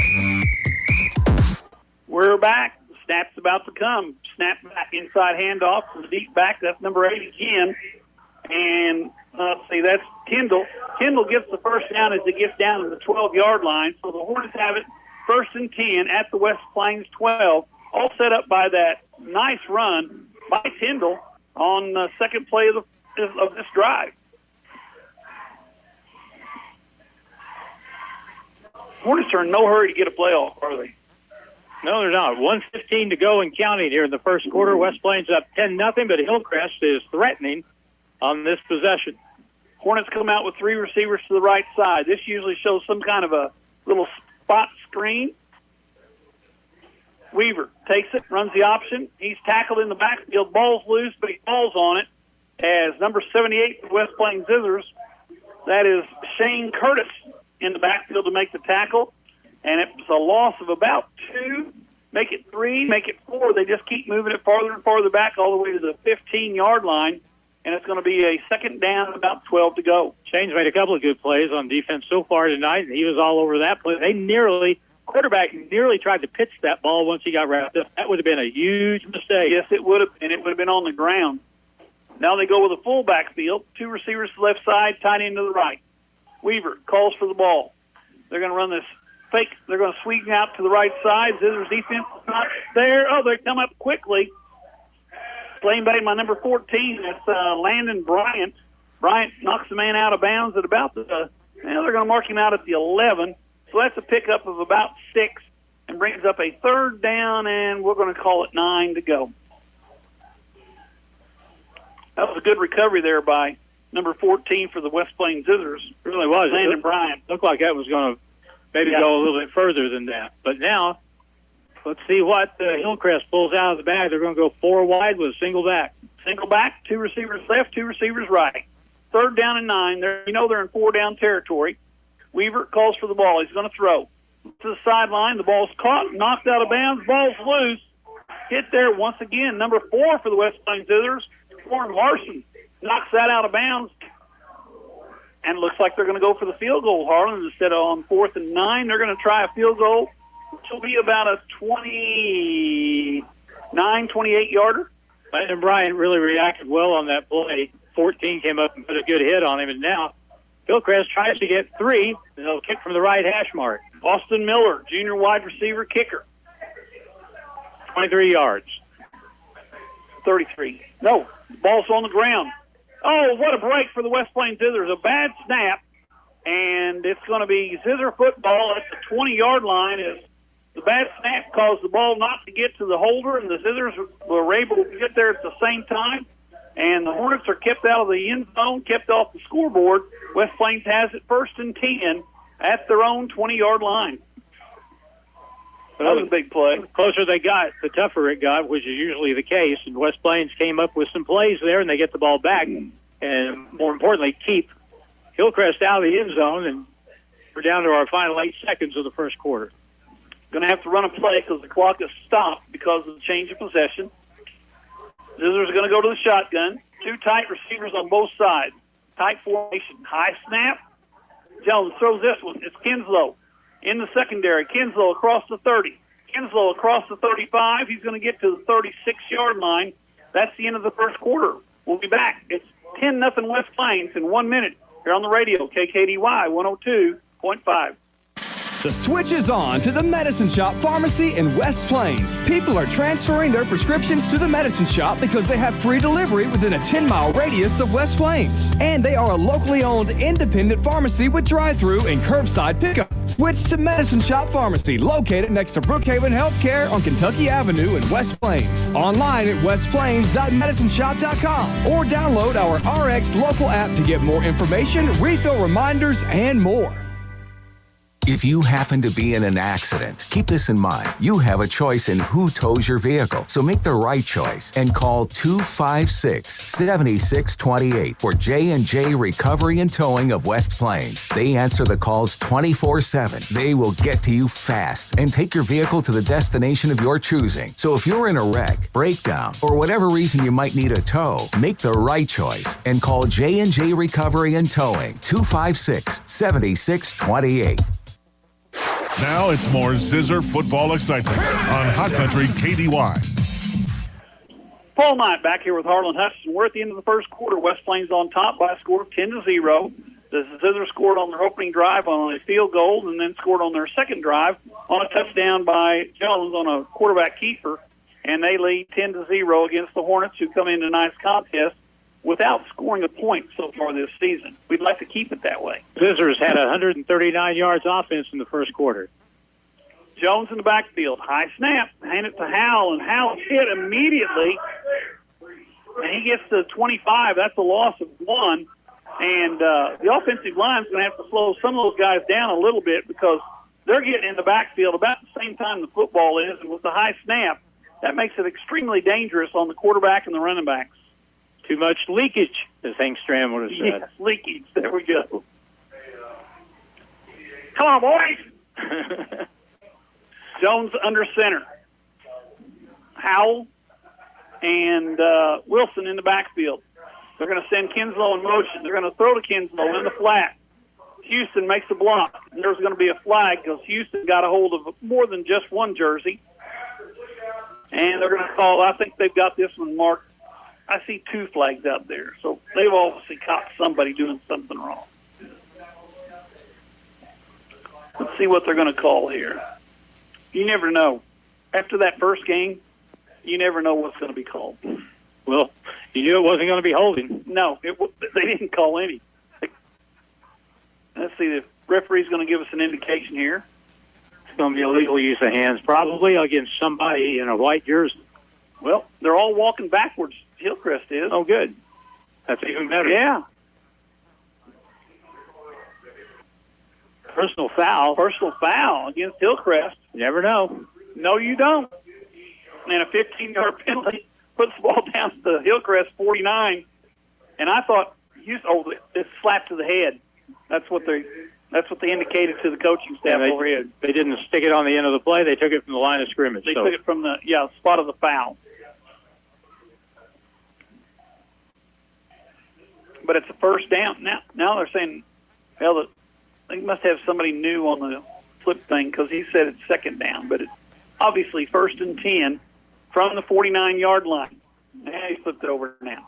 We're back. The snap's about to come. Snap back, inside handoff to the deep back. That's number 8 again. And let's see, that's Kendall. Kendall gets the first down as it gets down to the 12-yard line. So the Hornets have it first and 10 at the West Plains 12. All set up by that nice run by Kendall on the second play of this drive. Hornets are in no hurry to get a playoff, are they? No, they're not. 1:15 to go and counting here in the first quarter. West Plains up 10-0, but Hillcrest is threatening on this possession. Hornets come out with 3 receivers to the right side. This usually shows some kind of a little spot screen. Weaver takes it, runs the option. He's tackled in the backfield. Ball's loose, but he falls on it as number 78 for West Plains Zizzers. That is Shane Curtis in the backfield to make the tackle. And it was a loss of about 2. Make it 3, make it 4. They just keep moving it farther and farther back all the way to the 15-yard line. And it's going to be a second down, about 12 to go. Shane's made a couple of good plays on defense so far tonight, and he was all over that play. Quarterback nearly tried to pitch that ball once he got wrapped up. That would have been a huge mistake. Yes, it would have, and it would have been on the ground. Now they go with a full backfield. 2 receivers to the left side, tight end to the right. Weaver calls for the ball. They're going to run this fake. They're going to sweep out to the right side. Zizzers defense is not there. Oh, they come up quickly. Playing by my number 14. That's Landon Bryant. Bryant knocks the man out of bounds at about they're going to mark him out at the 11. So that's a pickup of about 6 and brings up a third down, and we're going to call it 9 to go. That was a good recovery there by number 14 for the West Plains Zizzers. It really was. Landon Bryant. Looked like that was going to maybe go a little bit further than that. But now, let's see what Hillcrest pulls out of the bag. They're going to go 4 wide with a single back. Single back, 2 receivers left, 2 receivers right. Third down and 9. They're in 4-down territory. Weaver calls for the ball. He's going to throw. To the sideline, the ball's caught, knocked out of bounds, ball's loose. Hit there once again, number 4 for the West Plains Zizzers, Warren Larson. Knocks that out of bounds. And it looks like they're going to go for the field goal, Harlan. Instead of on 4th and 9, they're going to try a field goal, which will be about a 28-yarder. And Bryant really reacted well on that play. 14 came up and put a good hit on him, and now Hillcrest tries to get 3. They'll kick from the right hash mark. Austin Miller, junior wide receiver kicker. 23 yards. 33. No, the ball's on the ground. Oh, what a break for the West Plains Zizzers. A bad snap, and it's going to be Zizzer football at the 20-yard line. As the bad snap caused the ball not to get to the holder, and the Zizzers were able to get there at the same time. And the Hornets are kept out of the end zone, kept off the scoreboard. West Plains has it 1st and 10 at their own 20-yard line. That was a big play. The closer they got, the tougher it got, which is usually the case. And West Plains came up with some plays there, and they get the ball back. And more importantly, keep Hillcrest out of the end zone. And we're down to our final 8 seconds of the first quarter. Going to have to run a play because the clock is stopped because of the change of possession. Zizzers are going to go to the shotgun. 2 tight receivers on both sides. Tight formation. High snap. Jones throws this one. It's Kinslow in the secondary. Kinslow across the 30. Kinslow across the 35. He's going to get to the 36-yard line. That's the end of the first quarter. We'll be back. It's 10-0 West Plains in 1 minute here on the radio, KKDY 102.5. The switch is on to the Medicine Shop Pharmacy in West Plains. People are transferring their prescriptions to the Medicine Shop because they have free delivery within a 10-mile radius of West Plains. And they are a locally owned independent pharmacy with drive-through and curbside pickup. Switch to Medicine Shop Pharmacy, located next to Brookhaven Healthcare on Kentucky Avenue in West Plains. Online at westplains.medicineshop.com or download our RX local app to get more information, refill reminders, and more. If you happen to be in an accident, keep this in mind. You have a choice in who tows your vehicle, so make the right choice and call 256-7628 for J&J Recovery and Towing of West Plains. They answer the calls 24/7. They will get to you fast and take your vehicle to the destination of your choosing. So if you're in a wreck, breakdown, or whatever reason you might need a tow, make the right choice and call J&J Recovery and Towing 256-7628. Now it's more Zizzer football excitement on Hot Country KDY. Paul Knight back here with Harlan Hutchinson. We're at the end of the first quarter. West Plains on top by a score of 10-0. The Zizzers scored on their opening drive on a field goal and then scored on their second drive on a touchdown by Jones on a quarterback keeper. And they lead 10-0 against the Hornets, who come in tonight's contest without scoring a point so far this season. We'd like to keep it that way. Zizzers had 139 yards offense in the first quarter. Jones in the backfield. High snap. Hand it to Howell, and Howell's hit immediately. And he gets to 25. That's a loss of 1. And the offensive line's going to have to slow some of those guys down a little bit because they're getting in the backfield about the same time the football is. And with the high snap, that makes it extremely dangerous on the quarterback and the running backs. Too much leakage, as Hank Strand would have said. Yes, leakage. There we go. Come on, boys. Jones under center. Howell and Wilson in the backfield. They're going to send Kinslow in motion. They're going to throw to Kinslow in the flat. Houston makes a block. And there's going to be a flag because Houston got a hold of more than just one jersey. And they're going to call, I think they've got this one marked. I see 2 flags out there. So they've obviously caught somebody doing something wrong. Let's see what they're going to call here. You never know. After that first game, you never know what's going to be called. Well, you knew it wasn't going to be holding. No, they didn't call any. Let's see, the referee's going to give us an indication here. It's going to be illegal use of hands, probably against somebody in a white jersey. Well, they're all walking backwards. Hillcrest is. Oh, good. That's even better. Yeah. Personal foul. Personal foul against Hillcrest. You never know. No, you don't. And a 15-yard penalty puts the ball down to the Hillcrest 49. And I thought, it's slapped to the head. That's what they indicated to the coaching staff overhead. They didn't stick it on the end of the play. They took it from the line of scrimmage. They took it from the spot of the foul. But it's a first down. Now they're saying Well, I think must have somebody new on the flip thing because he said it's second down, but it's obviously 1st and 10 from the 49-yard line. And he flipped it over now.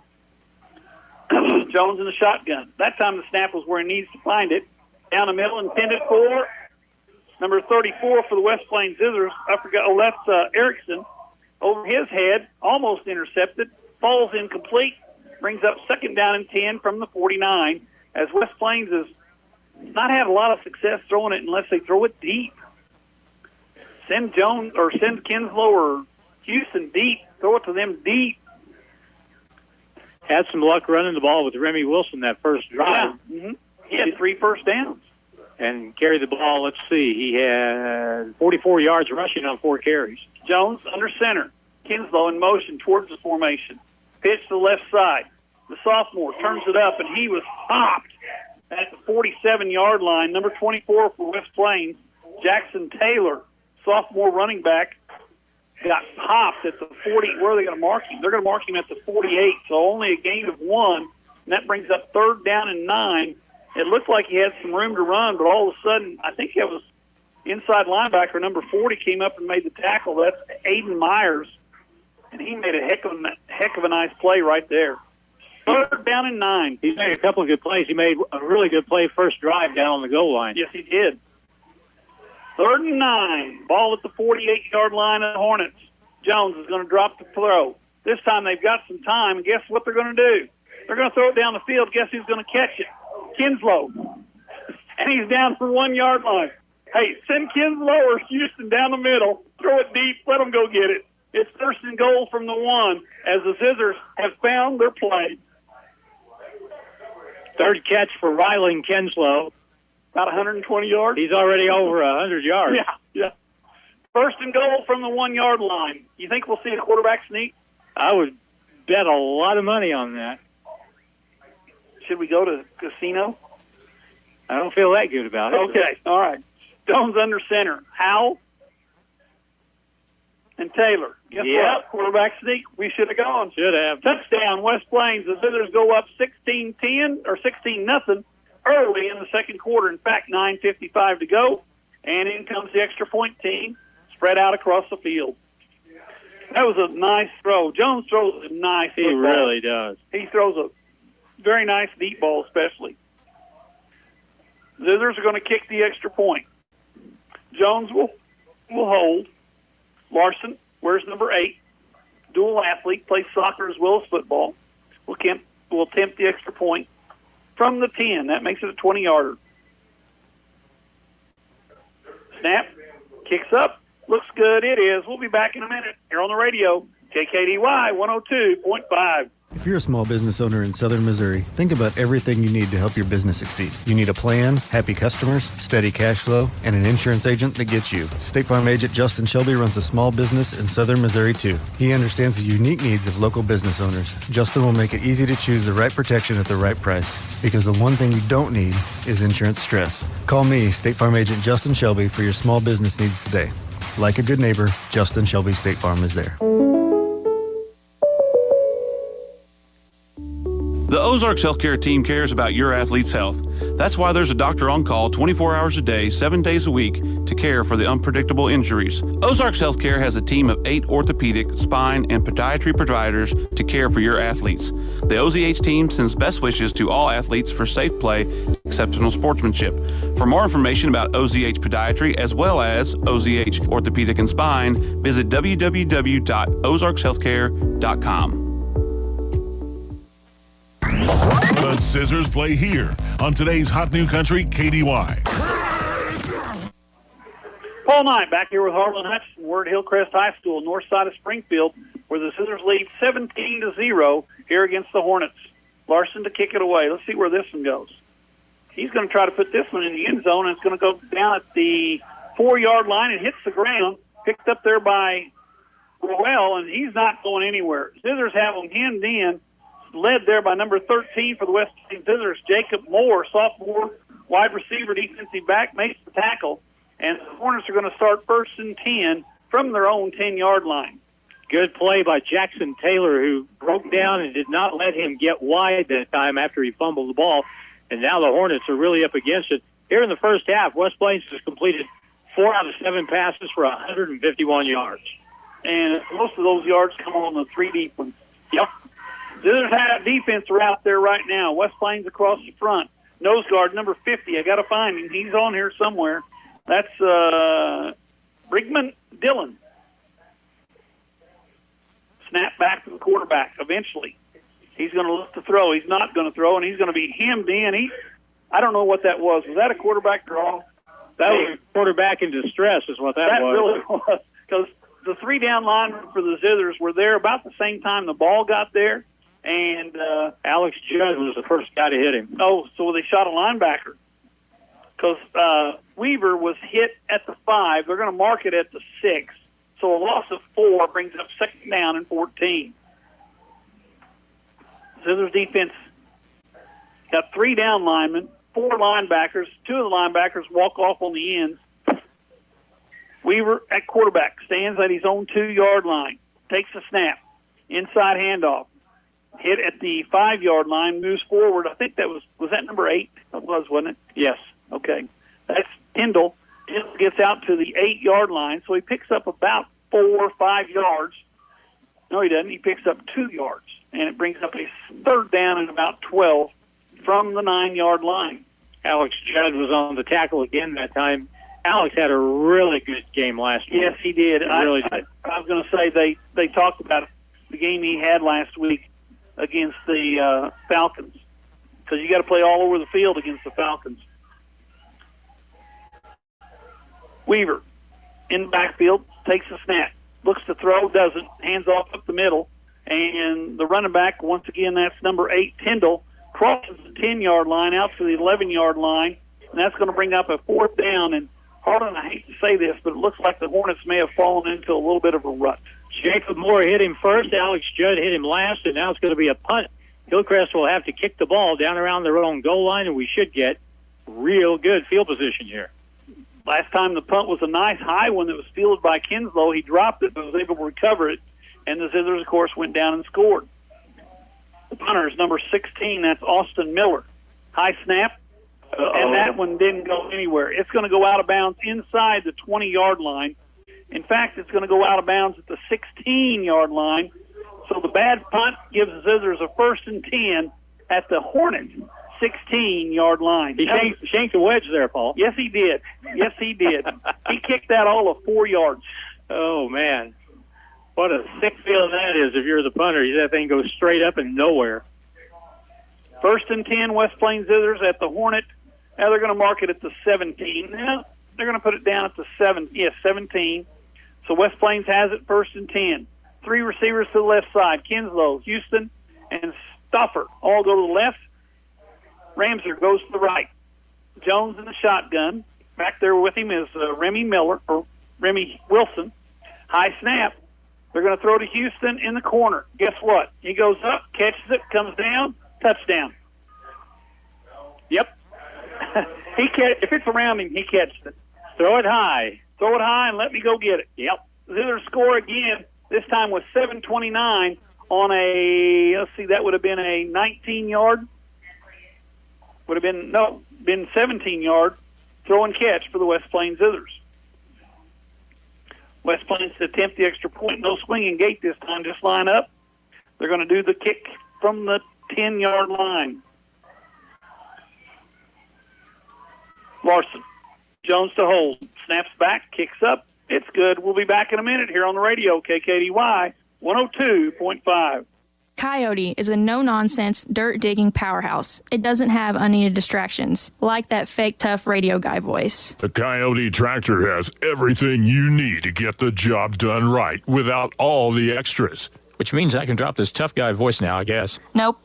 Jones in the shotgun. That time the snap was where he needs to find it. Down the middle, intended for number 34 for the West Plains Zizzers. That's Erickson. Over his head, almost intercepted, falls incomplete, brings up 2nd down and 10 from the 49, as West Plains has not had a lot of success throwing it unless they throw it deep. Send Jones or send Kinslow or Houston deep. Throw it to them deep. Had some luck running the ball with Remy Wilson that first drive. Yeah. Mm-hmm. He had 3 first downs. And carried the ball, let's see, he had 44 yards rushing on 4 carries. Jones under center. Kinslow in motion towards the formation. Pitch to the left side. The sophomore turns it up, and he was popped at the 47-yard line. Number 24 for West Plains, Jackson Taylor, sophomore running back, got popped at the 40. Where are they going to mark him? They're going to mark him at the 48, so only a gain of 1. And that brings up 3rd down and 9. It looked like he had some room to run, but all of a sudden, I think it was inside linebacker number 40 came up and made the tackle. That's Aiden Myers, and he made a heck of a nice play right there. 3rd down and 9. He's made a couple of good plays. He made a really good play first drive down on the goal line. Yes, he did. 3rd and 9. Ball at the 48-yard line of the Hornets. Jones is going to drop the throw. This time they've got some time, and guess what they're going to do? They're going to throw it down the field. Guess who's going to catch it? Kinslow. And he's down for 1 yard line. Hey, send Kinslow or Houston down the middle. Throw it deep. Let them go get it. It's 1st and goal from the 1 as the Zizzers have found their play. 3rd catch for Rylan Kinslow. About 120 yards. He's already over 100 yards. Yeah. 1st and goal from the 1 yard line. You think we'll see a quarterback sneak? I would bet a lot of money on that. Should we go to casino? I don't feel that good about it. Okay, all right. Stones under center. Howell and Taylor. Guess what? Quarterback sneak. We should have gone. Should have. Touchdown, West Plains. The Zizzers go up 16-10 or 16-0 early in the second quarter. In fact, 9:55 to go. And in comes the extra point team, spread out across the field. That was a nice throw. Jones throws a nice football. He really does. He throws a very nice deep ball, especially. Zizzers are going to kick the extra point. Jones will hold. Larson, where's number 8? Dual athlete, plays soccer as well as football. Will attempt the extra point from the 10. That makes it a 20-yarder. Snap, kicks up, looks good. It is. We'll be back in a minute here on the radio. KKDY 102.5. If you're a small business owner in southern Missouri, think about everything you need to help your business succeed. You need a plan, happy customers, steady cash flow, and an insurance agent that gets you. State Farm agent Justin Shelby runs a small business in southern Missouri too. He understands the unique needs of local business owners. Justin will make it easy to choose the right protection at the right price, because the one thing you don't need is insurance stress. Call me, State Farm agent Justin Shelby, for your small business needs today. Like a good neighbor, Justin Shelby State Farm is there. The Ozarks Healthcare team cares about your athlete's health. That's why there's a doctor on call 24 hours a day, 7 days a week to care for the unpredictable injuries. Ozarks Healthcare has a team of 8 orthopedic, spine, and podiatry providers to care for your athletes. The OZH team sends best wishes to all athletes for safe play, exceptional sportsmanship. For more information about OZH Podiatry as well as OZH Orthopedic and Spine, visit www.ozarkshealthcare.com. The Zizzers play here on today's Hot New Country KDY. Paul Knight back here with Harlan Hutchinson. We're at Hillcrest High School, north side of Springfield, where the Zizzers lead 17-0 here against the Hornets. Larson to kick it away. Let's see where this one goes. He's going to try to put this one in the end zone, and it's going to go down at the 4-yard line and hits the ground, picked up there by Roel, and he's not going anywhere. Zizzers have him hemmed in, led there by number 13 for the West Plains Zizzers, Jacob Moore, sophomore wide receiver, defensive back, makes the tackle. And the Hornets are going to start 1st and 10 from their own 10-yard line. Good play by Jackson Taylor, who broke down and did not let him get wide that time after he fumbled the ball. and now the Hornets are really up against it. Here in the first half, West Plains has completed 4 out of 7 passes for 151 yards. And most of those yards come on the 3 deep ones. Yep. Zizzers have defense are out there right now. West Plains across the front. Nose guard number 50. I got to find him. He's on here somewhere. That's Brigman Dillon. Snap back to the quarterback eventually. He's going to look to throw. He's not going to throw, and he's going to be hemmed in. I don't know what that was. Was that a quarterback draw? That was a quarterback in distress is what that was. That really was. Because the 3 down linemen for the Zizzers were there about the same time the ball got there, and Alex Judd was the first guy to hit him. Oh, so they shot a linebacker. Because Weaver was hit at the 5. They're going to mark it at the 6. So a loss of 4 brings up 2nd down and 14. Zizzers defense got 3 down linemen, 4 linebackers. 2 of the linebackers walk off on the ends. Weaver at quarterback stands at his own 2-yard line, takes a snap, inside handoff, hit at the 5-yard line, moves forward. I think that was that number 8? That was, wasn't it? Yes. Okay. That's Tyndall. Tyndall gets out to the 8-yard line, so he picks up about 4 or 5 yards. No, he doesn't. He picks up 2 yards, and it brings up a 3rd down and about 12 from the 9-yard line. Alex Judd was on the tackle again that time. Alex had a really good game last week. Yes, he did. I was going to say they talked about the game he had last week against the Falcons, because you got to play all over the field against the Falcons. Weaver in the backfield takes a snap, looks to throw, doesn't, hands off up the middle, and the running back, once again, that's number 8, Tyndall, crosses the 10-yard line out to the 11-yard line, and that's going to bring up a 4th down. And Harlan, I hate to say this, but it looks like the Hornets may have fallen into a little bit of a rut. Jacob Moore hit him first, Alex Judd hit him last, and now it's going to be a punt. Hillcrest will have to kick the ball down around their own goal line, and we should get real good field position here. Last time the punt was a nice high one that was fielded by Kinslow. He dropped it but was able to recover it, and the Zizzers, of course, went down and scored. The punter is number 16. That's Austin Miller. High snap, and that one didn't go anywhere. It's going to go out of bounds inside the 20-yard line. In fact, it's going to go out of bounds at the 16-yard line. So the bad punt gives the Zizzers a 1st and 10 at the Hornets 16-yard line. He shanked a wedge there, Paul. Yes, he did. Yes, he did. He kicked that all of 4 yards. Oh, man. What a sick feeling that is if you're the punter. That thing goes straight up and nowhere. 1st and 10, West Plains Zizzers at the Hornet. Now they're going to mark it at the 17. Now they're going to put it down at the 17. So West Plains has it 1st and 10. 3 receivers to the left side. Kinslow, Houston, and Stoffer all go to the left. Ramser goes to the right. Jones in the shotgun. Back there with him is Remy Wilson. High snap. They're going to throw to Houston in the corner. Guess what? He goes up, catches it, comes down, touchdown. Yep. If it's around him, he catches it. Throw it high. Throw it high and let me go get it. Yep. Zizzers score again. This time with 7:29 on a, let's see, that would have been a 19-yard. Would have been 17-yard throw and catch for the West Plains Zizzers. West Plains attempt the extra point. No swinging gate this time. Just line up. They're going to do the kick from the 10-yard line. Larson. Jones to hold. Snaps back. Kicks up. It's good. We'll be back in a minute here on the radio. KKDY 102.5. Coyote is a no-nonsense, dirt-digging powerhouse. It doesn't have unneeded distractions, like that fake tough radio guy voice. The Coyote tractor has everything you need to get the job done right without all the extras. Which means I can drop this tough guy voice now, I guess. Nope.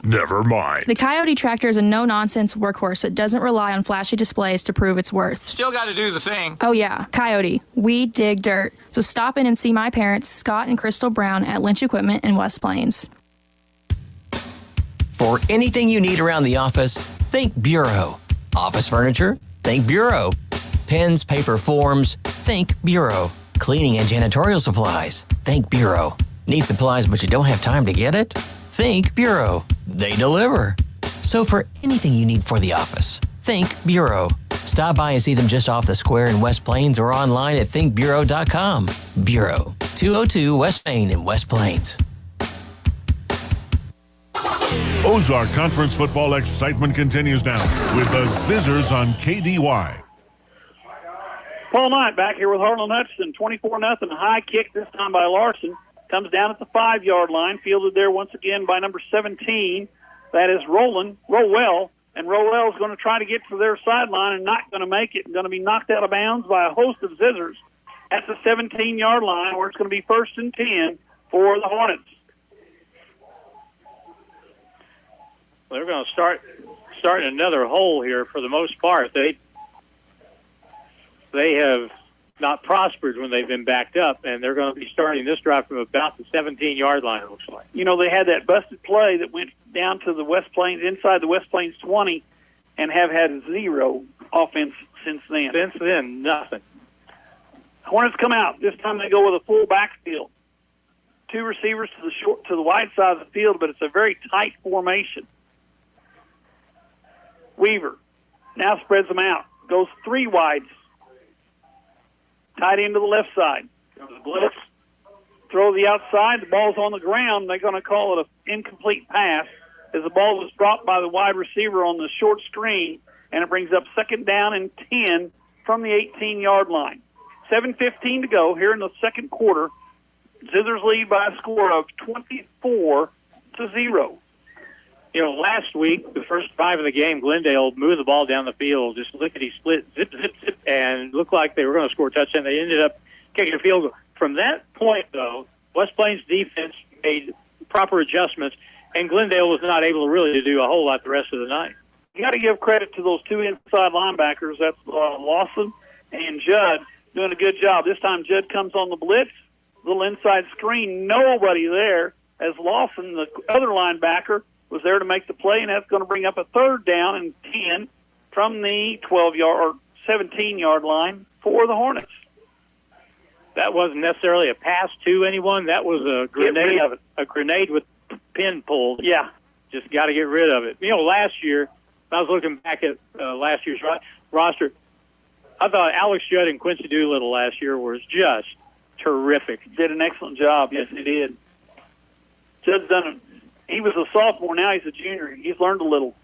Never mind. The Coyote tractor is a no-nonsense workhorse that doesn't rely on flashy displays to prove its worth. Still got to do the thing. Oh yeah, Coyote. We dig dirt. So stop in and see my parents, Scott and Crystal Brown, at Lynch Equipment in West Plains. For anything you need around the office, think Bureau. Office furniture? Think Bureau. Pens, paper, forms? Think Bureau. Cleaning and janitorial supplies? Think Bureau. Need supplies but you don't have time to get it? Think Bureau. They deliver. So for anything you need for the office, think Bureau. Stop by and see them just off the square in West Plains or online at thinkbureau.com. Bureau, 202 West Main in West Plains. Ozark Conference football excitement continues now with the Zizzers on KDY. Paul Knight back here with Harlan Hutchinson. 24-0 high kick, this time by Larson. Comes down at the 5-yard line. Fielded there once again by number 17. That is Rowell. And Rowell is going to try to get to their sideline and not going to make it. Going to be knocked out of bounds by a host of Zizzers at the 17-yard line, where it's going to be 1st and 10 for the Hornets. They're going to start in another hole here for the most part. They have not prospered when they've been backed up, and they're going to be starting this drive from about the 17-yard line, it looks like. You know, they had that busted play that went down to the West Plains, inside the West Plains 20, and have had 0 offense since then. Since then, nothing. Hornets come out. This time they go with a full backfield. 2 receivers to the wide side of the field, but it's a very tight formation. Weaver now spreads them out. Goes 3 wides. Tight end to the left side. Goes the blitz. Throw the outside. The ball's on the ground. They're going to call it an incomplete pass as the ball was dropped by the wide receiver on the short screen, and it brings up 2nd down and 10 from the 18-yard line. 7:15 to go here in the second quarter. Zizzers lead by a score of 24-0. You know, last week, the first 5 of the game, Glendale moved the ball down the field, just lickety-split, zip, zip, zip, and looked like they were going to score a touchdown. They ended up kicking a field goal. From that point, though, West Plains defense made proper adjustments, and Glendale was not able to really do a whole lot the rest of the night. You got to give credit to those 2 inside linebackers. That's Lawson and Judd doing a good job. This time Judd comes on the blitz, little inside screen, nobody there, as Lawson, the other linebacker, was there to make the play, and that's going to bring up a 3rd down and 10 from the 12-yard or 17-yard line for the Hornets. That wasn't necessarily a pass to anyone. That was a grenade. A grenade with pin pulled. Yeah, just got to get rid of it. You know, last year, I was looking back at last year's roster. I thought Alex Judd and Quincy Doolittle last year was just terrific. Did an excellent job. Yes, he did. Judd's done it. He was a sophomore. Now he's a junior. He's learned a little.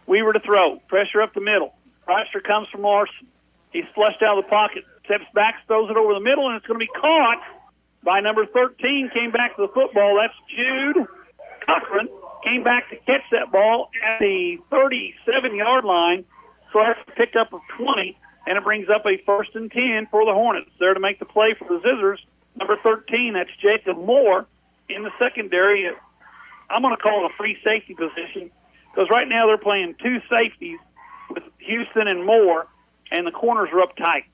Weaver to throw. Pressure up the middle. Pressure comes from Larson. He's flushed out of the pocket. Steps back, throws it over the middle, and it's going to be caught by number 13. Came back to the football. That's Jude Cochran. Came back to catch that ball at the 37-yard line. So that's picked up of 20, and it brings up a 1st and 10 for the Hornets. There to make the play for the Zizzers. Number 13, that's Jacob Moore in the secondary. I'm going to call it a free safety position because right now they're playing 2 safeties with Houston and Moore, and the corners are up tight.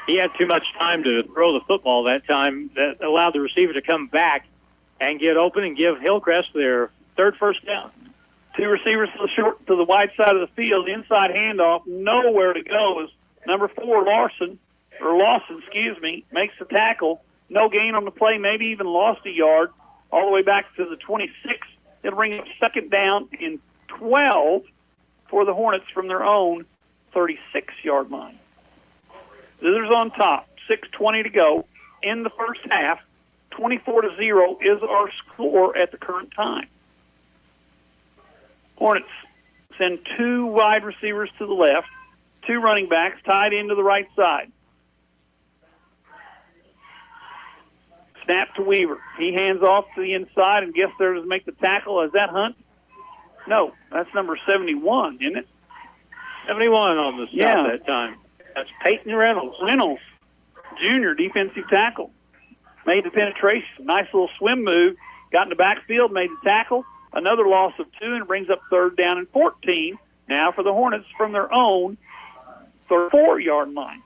He had too much time to throw the football that time. That allowed the receiver to come back and get open and give Hillcrest their 3rd first down. 2 receivers to the wide side of the field. Inside handoff, nowhere to go as number 4 Lawson, makes the tackle. No gain on the play, maybe even lost a yard. All the way back to the 26. It'll bring up 2nd down and 12 for the Hornets from their own 36-yard line. Zizzers on top, 6:20 to go in the first half. 24-0 is our score at the current time. Hornets send 2 wide receivers to the left, 2 running backs tied into the right side. Snap to Weaver. He hands off to the inside and gets there to make the tackle. Is that Hunt? No, that's number 71, isn't it? 71 on the stop that time. That's Peyton Reynolds. Junior defensive tackle. Made the penetration. Nice little swim move. Got in the backfield, made the tackle. Another loss of 2 and brings up 3rd down and 14. Now for the Hornets from their own 34-yard line.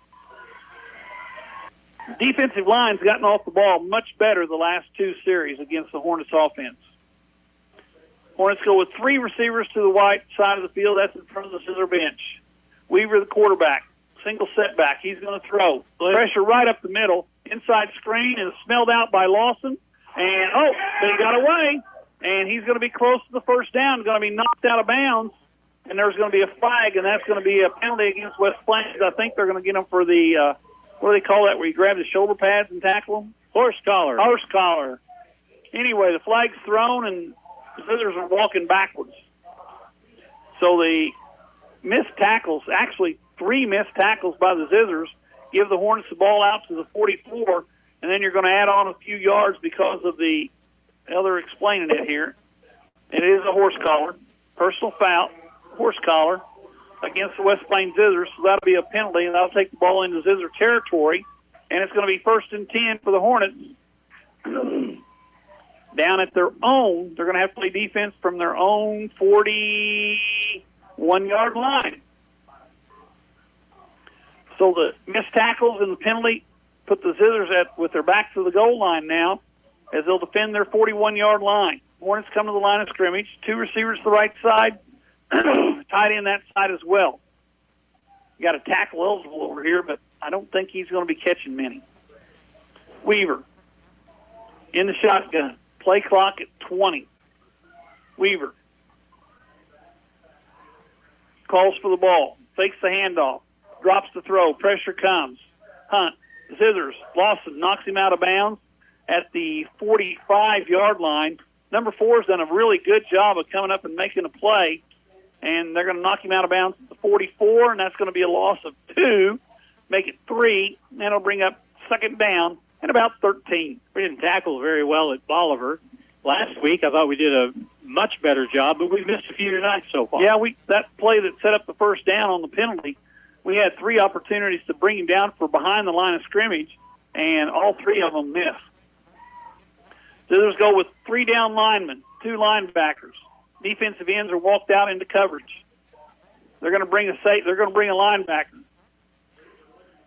Defensive line's gotten off the ball much better the last 2 series against the Hornets offense. Hornets go with 3 receivers to the right side of the field. That's in front of the scissor bench. Weaver, the quarterback. Single setback. He's going to throw. Pressure right up the middle. Inside screen is smelled out by Lawson. And, but he got away. and he's going to be close to the first down, going to be knocked out of bounds, and there's going to be a flag, and that's going to be a penalty against West Plains. I think they're going to get him for the, what do they call that, where you grab the shoulder pads and tackle them? Horse collar. Horse collar. Anyway, the flag's thrown, and the Zizzers are walking backwards. So the missed tackles, actually 3 missed tackles by the Zizzers, give the Hornets the ball out to the 44, and then you're going to add on a few yards because of the, they're explaining it here. It is a horse collar, personal foul, horse collar against the West Plains Zizzers, so that'll be a penalty, and that'll take the ball into Zizzer territory, and it's going to be 1st and 10 for the Hornets. Down at their own, they're going to have to play defense from their own 41-yard line. So the missed tackles and the penalty put the Zizzers with their backs to the goal line now as they'll defend their 41-yard line. Hornets come to the line of scrimmage. 2 receivers to the right side, tight end that side as well. You got a tackle eligible over here, but I don't think he's going to be catching many. Weaver in the shotgun. Play clock at 20. Weaver calls for the ball. Fakes the handoff. Drops the throw. Pressure comes. Hunt. Zizzers. Lawson knocks him out of bounds at the 45-yard line. Number 4 has done a really good job of coming up and making a play, and they're going to knock him out of bounds at the 44, and that's going to be a loss of 2. Make it 3, and it'll bring up 2nd down and about 13. We didn't tackle very well at Bolivar. Last week, I thought we did a much better job, but we've missed a few tonight so far. Yeah, that play that set up the first down on the penalty, we had 3 opportunities to bring him down for behind the line of scrimmage, and all 3 of them missed. Scissors go with 3 down linemen, 2 linebackers. Defensive ends are walked out into coverage. They're going to bring a linebacker.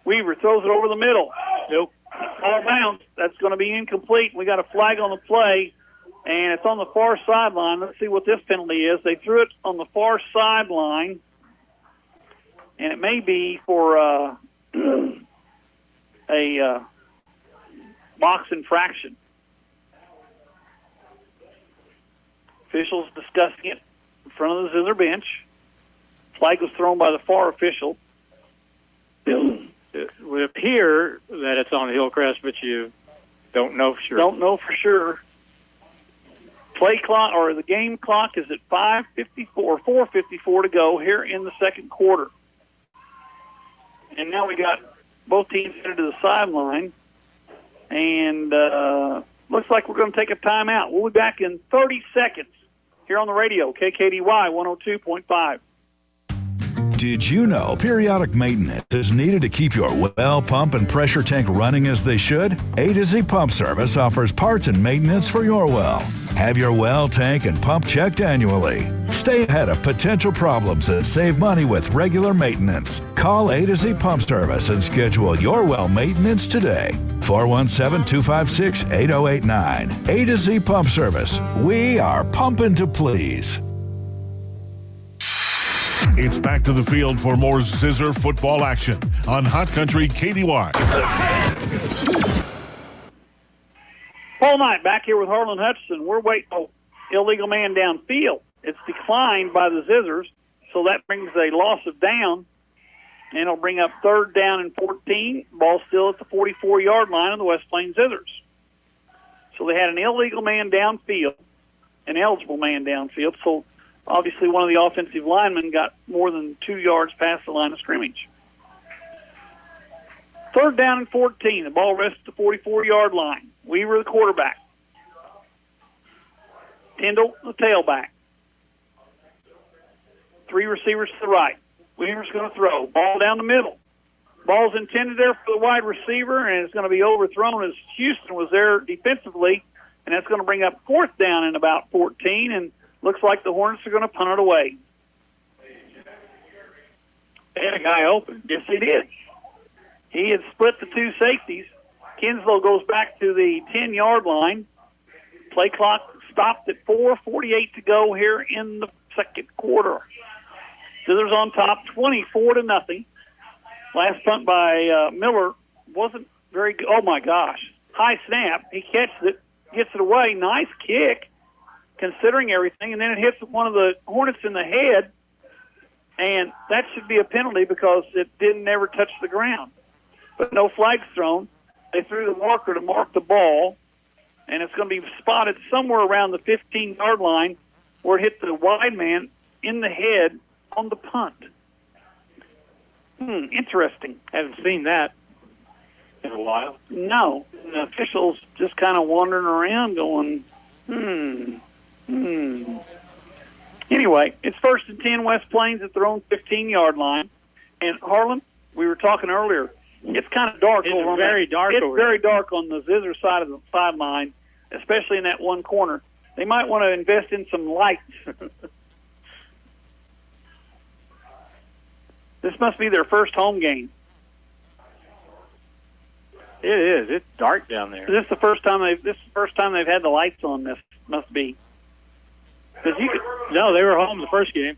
Weaver throws it over the middle. Nope. All bounds. That's going to be incomplete. We got a flag on the play, and it's on the far sideline. Let's see what this penalty is. They threw it on the far sideline, and it may be for a box infraction. Officials discussing it in front of the Zizzer bench. Flag was thrown by the far official. It would appear that it's on Hillcrest, but you don't know for sure. Don't know for sure. Play clock, or the game clock, is at 4:54 to go here in the second quarter. And now we got both teams headed to the sideline, and looks like we're going to take a timeout. We'll be back in 30 seconds here on the radio, KKDY 102.5. Did you know periodic maintenance is needed to keep your well, pump, and pressure tank running as they should? A to Z Pump Service offers parts and maintenance for your well. Have your well, tank, and pump checked annually. Stay ahead of potential problems and save money with regular maintenance. Call A to Z Pump Service and schedule your well maintenance today. 417-256-8089. A to Z Pump Service. We are pumping to please. It's back to the field for more Zizzer football action on Hot Country KDY. Paul Knight back here with Harlan Hutchinson. We're waiting for illegal man downfield. It's declined by the Zizzers, so that brings a loss of down, and it'll bring up 3rd down and 14. Ball still at the 44-yard line of the West Plains Zizzers. So they had an illegal man downfield, an eligible man downfield, so obviously one of the offensive linemen got more than 2 yards past the line of scrimmage. 3rd down and 14. The ball rests at the 44-yard line. Weaver, the quarterback. Tyndall, the tailback. 3 receivers to the right. Weaver's going to throw. Ball down the middle. Ball's intended there for the wide receiver, and it's going to be overthrown as Houston was there defensively, and that's going to bring up 4th down and about 14, and looks like the Hornets are going to punt it away. They had a guy open. Yes, they did. He had split the 2 safeties. Kinslow goes back to the 10-yard line. Play clock stopped at 4:48 to go here in the second quarter. Scissors on top, 24-0. Last punt by Miller wasn't very good. Oh, my gosh. High snap. He catches it, gets it away. Nice kick. considering everything, and then it hits one of the Hornets in the head, and that should be a penalty because it didn't ever touch the ground. But no flags thrown. They threw the marker to mark the ball, and it's going to be spotted somewhere around the 15-yard line where it hit the wide man in the head on the punt. Interesting. Haven't seen that in a while. No. And the officials just kind of wandering around going, Anyway, it's 1st and 10 West Plains at their own 15-yard line. And, Harlan, we were talking earlier, it's kind of dark over on very dark It's over very dark on the Zizzers side of the sideline, especially in that one corner. They might want to invest in some lights. This must be their first home game. It is. It's dark down there. This is the first time they've had the lights on. This must be. No, they were home the first game.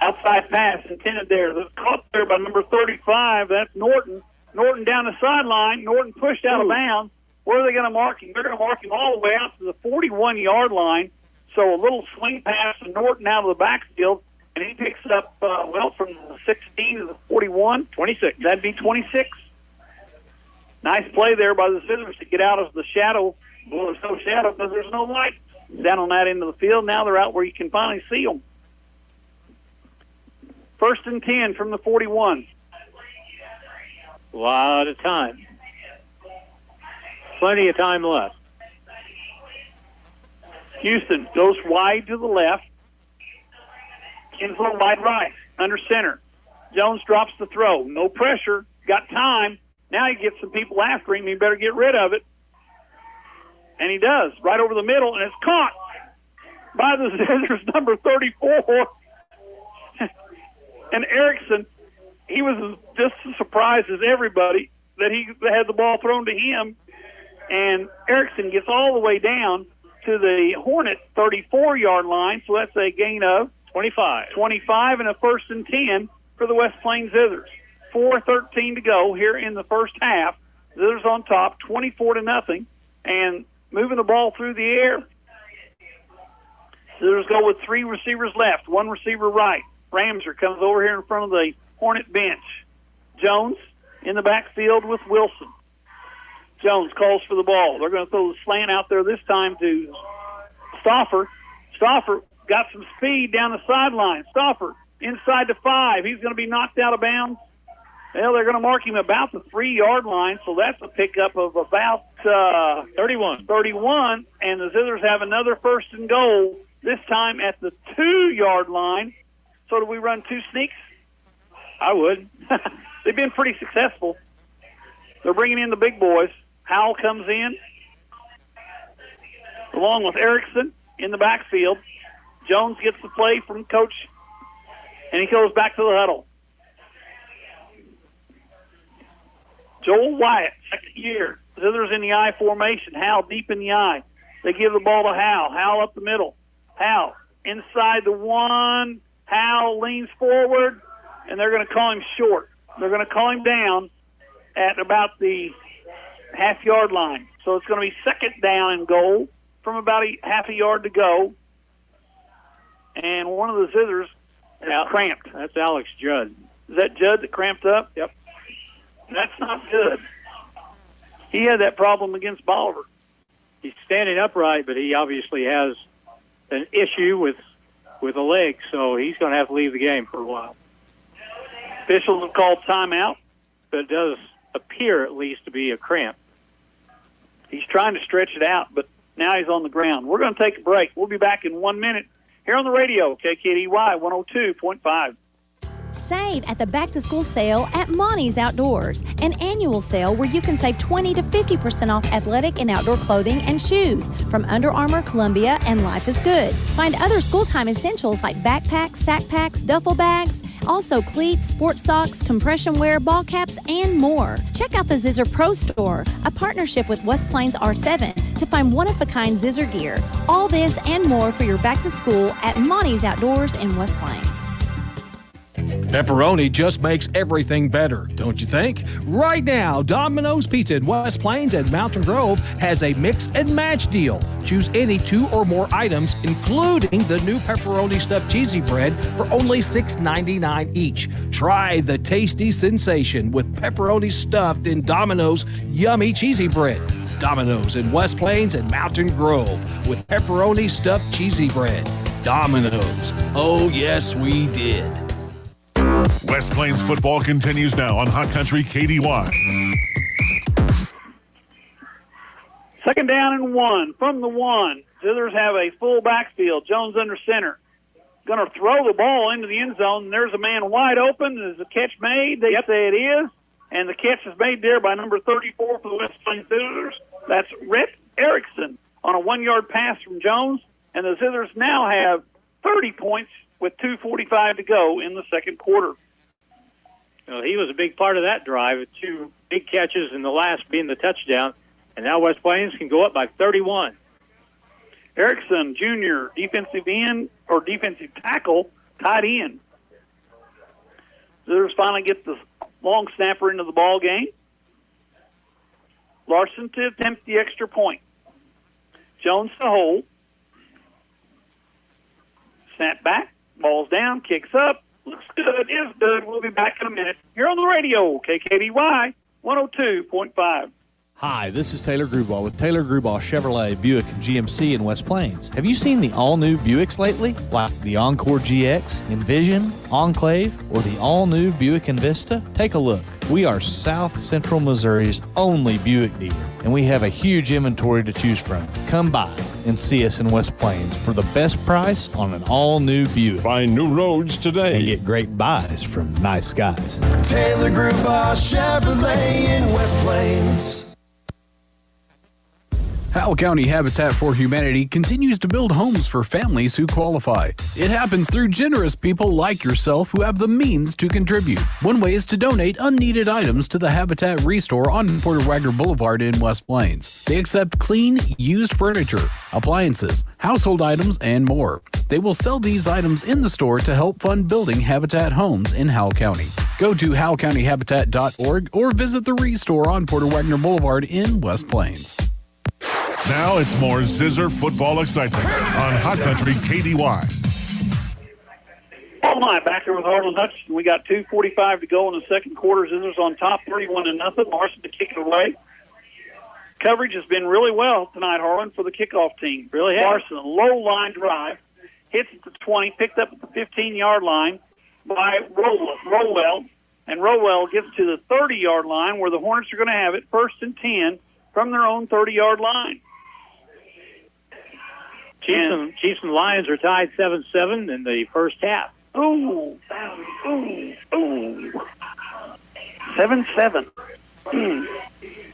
Outside pass intended there. That's caught there by number 35. That's Norton. Norton down the sideline. Norton pushed out of bounds. Where are they going to mark him? They're going to mark him all the way out to the 41-yard line. So a little swing pass to Norton out of the backfield, and he picks up, from the 16 to the 41. 26. That'd be 26. Nice play there by the Zizzers to get out of the shadow. Well, there's no shadow because there's no light down on that end of the field. Now they're out where you can finally see them. 1st and 10 from the 41. A lot of time. Plenty of time left. Houston goes wide to the left. Kinslow wide right, under center. Jones drops the throw. No pressure. Got time. Now he gets some people after him. He better get rid of it. And he does. Right over the middle, and it's caught by the Zizzers, number 34. And Erickson, he was just as surprised as everybody that he had the ball thrown to him. And Erickson gets all the way down to the Hornet 34-yard line, so that's a gain of 25 and a 1st and 10 for the West Plains Zizzers. 4:13 to go here in the first half. Zizzers on top, 24-0, and moving the ball through the air. Zizzers go with 3 receivers left, 1 receiver right. Ramser comes over here in front of the Hornet bench. Jones in the backfield with Wilson. Jones calls for the ball. They're going to throw the slant out there this time to Stauffer. Stauffer got some speed down the sideline. Stauffer inside the 5. He's going to be knocked out of bounds. Well, they're going to mark him about the 3-yard line, so that's a pickup of about 31, and the Zizzers have another 1st and goal, this time at the 2-yard line. So do we run 2 sneaks? I would. They've been pretty successful. They're bringing in the big boys. Howell comes in, along with Erickson in the backfield. Jones gets the play from Coach, and he goes back to the huddle. Joel Wyatt, second year. Zizzers in the I formation. Howell deep in the I. They give the ball to Howell. Howell up the middle. Howell inside the 1. Howell leans forward, and they're going to call him short. They're going to call him down at about the half-yard line. So it's going to be 2nd down and goal from about half a yard to go. And one of the Zizzers is cramped. That's Alex Judd. Is that Judd that cramped up? Yep. That's not good. He had that problem against Bolivar. He's standing upright, but he obviously has an issue with a leg, so he's going to have to leave the game for a while. Officials have called timeout. But it does appear at least to be a cramp. He's trying to stretch it out, but now he's on the ground. We're going to take a break. We'll be back in 1 minute here on the radio, KKDY 102.5. Save at the back-to-school sale at Monty's Outdoors, an annual sale where you can save 20 to 50% off athletic and outdoor clothing and shoes from Under Armour, Columbia, and Life is Good. Find other school-time essentials like backpacks, sack packs, duffel bags, also cleats, sports socks, compression wear, ball caps, and more. Check out the Zizzer Pro Store, a partnership with West Plains R7 to find one-of-a-kind Zizzer gear. All this and more for your back-to-school at Monty's Outdoors in West Plains. Pepperoni just makes everything better, don't you think? Right now, Domino's Pizza in West Plains and Mountain Grove has a mix and match deal. Choose any 2 or more items, including the new pepperoni stuffed cheesy bread for only $6.99 each. Try the tasty sensation with pepperoni stuffed in Domino's yummy cheesy bread. Domino's in West Plains and Mountain Grove with pepperoni stuffed cheesy bread. Domino's. Oh, yes, we did. West Plains football continues now on Hot Country KDY. Second down and 1 from the 1. Zizzers have a full backfield. Jones under center. Going to throw the ball into the end zone. There's a man wide open. Is the catch made? They say it is. And the catch is made there by number 34 for the West Plains Zizzers. That's Rhett Erickson on a 1-yard pass from Jones. And the Zizzers now have 30 points with 2:45 to go in the second quarter. Well, he was a big part of that drive, with 2 big catches and the last being the touchdown. And now West Plains can go up by 31. Erickson, Jr., defensive end or defensive tackle, tight end. Zizzers finally get the long snapper into the ball game. Larson to attempt the extra point. Jones to hold. Snap back, ball's down, kicks up. Looks good, is good. We'll be back in a minute. Here on the radio, KKDY 102.5. Hi, this is Taylor Gruball with Taylor Gruball Chevrolet, Buick, and GMC in West Plains. Have you seen the all-new Buicks lately? Like the Encore GX, Envision, Enclave, or the all-new Buick Envista? Take a look. We are South Central Missouri's only Buick dealer, and we have a huge inventory to choose from. Come by and see us in West Plains for the best price on an all-new Buick. Find new roads today. And get great buys from nice guys. Taylor Grubauer Chevrolet in West Plains. Howell County Habitat for Humanity continues to build homes for families who qualify. It happens through generous people like yourself who have the means to contribute. One way is to donate unneeded items to the Habitat Restore on Porter Wagner Boulevard in West Plains. They accept clean, used furniture, appliances, household items, and more. They will sell these items in the store to help fund building Habitat homes in Howell County. Go to howellcountyhabitat.org or visit the Restore on Porter Wagner Boulevard in West Plains. Now it's more Zizzer football excitement on Hot Country KDY. All night back here with Harlan Hutchinson. We got 2:45 to go in the second quarter. Zizzers on top, 31-0. Larson to kick it away. Coverage has been really well tonight, Harlan, for the kickoff team. Really has. Larson, a low line drive, hits at the 20, picked up at the 15-yard line by Rowell. And Rowell gets to the 30-yard line where the Hornets are going to have it, 1st and 10 from their own 30-yard line. Chiefs and Lions are tied 7-7 in the first half. Ooh. 7-7.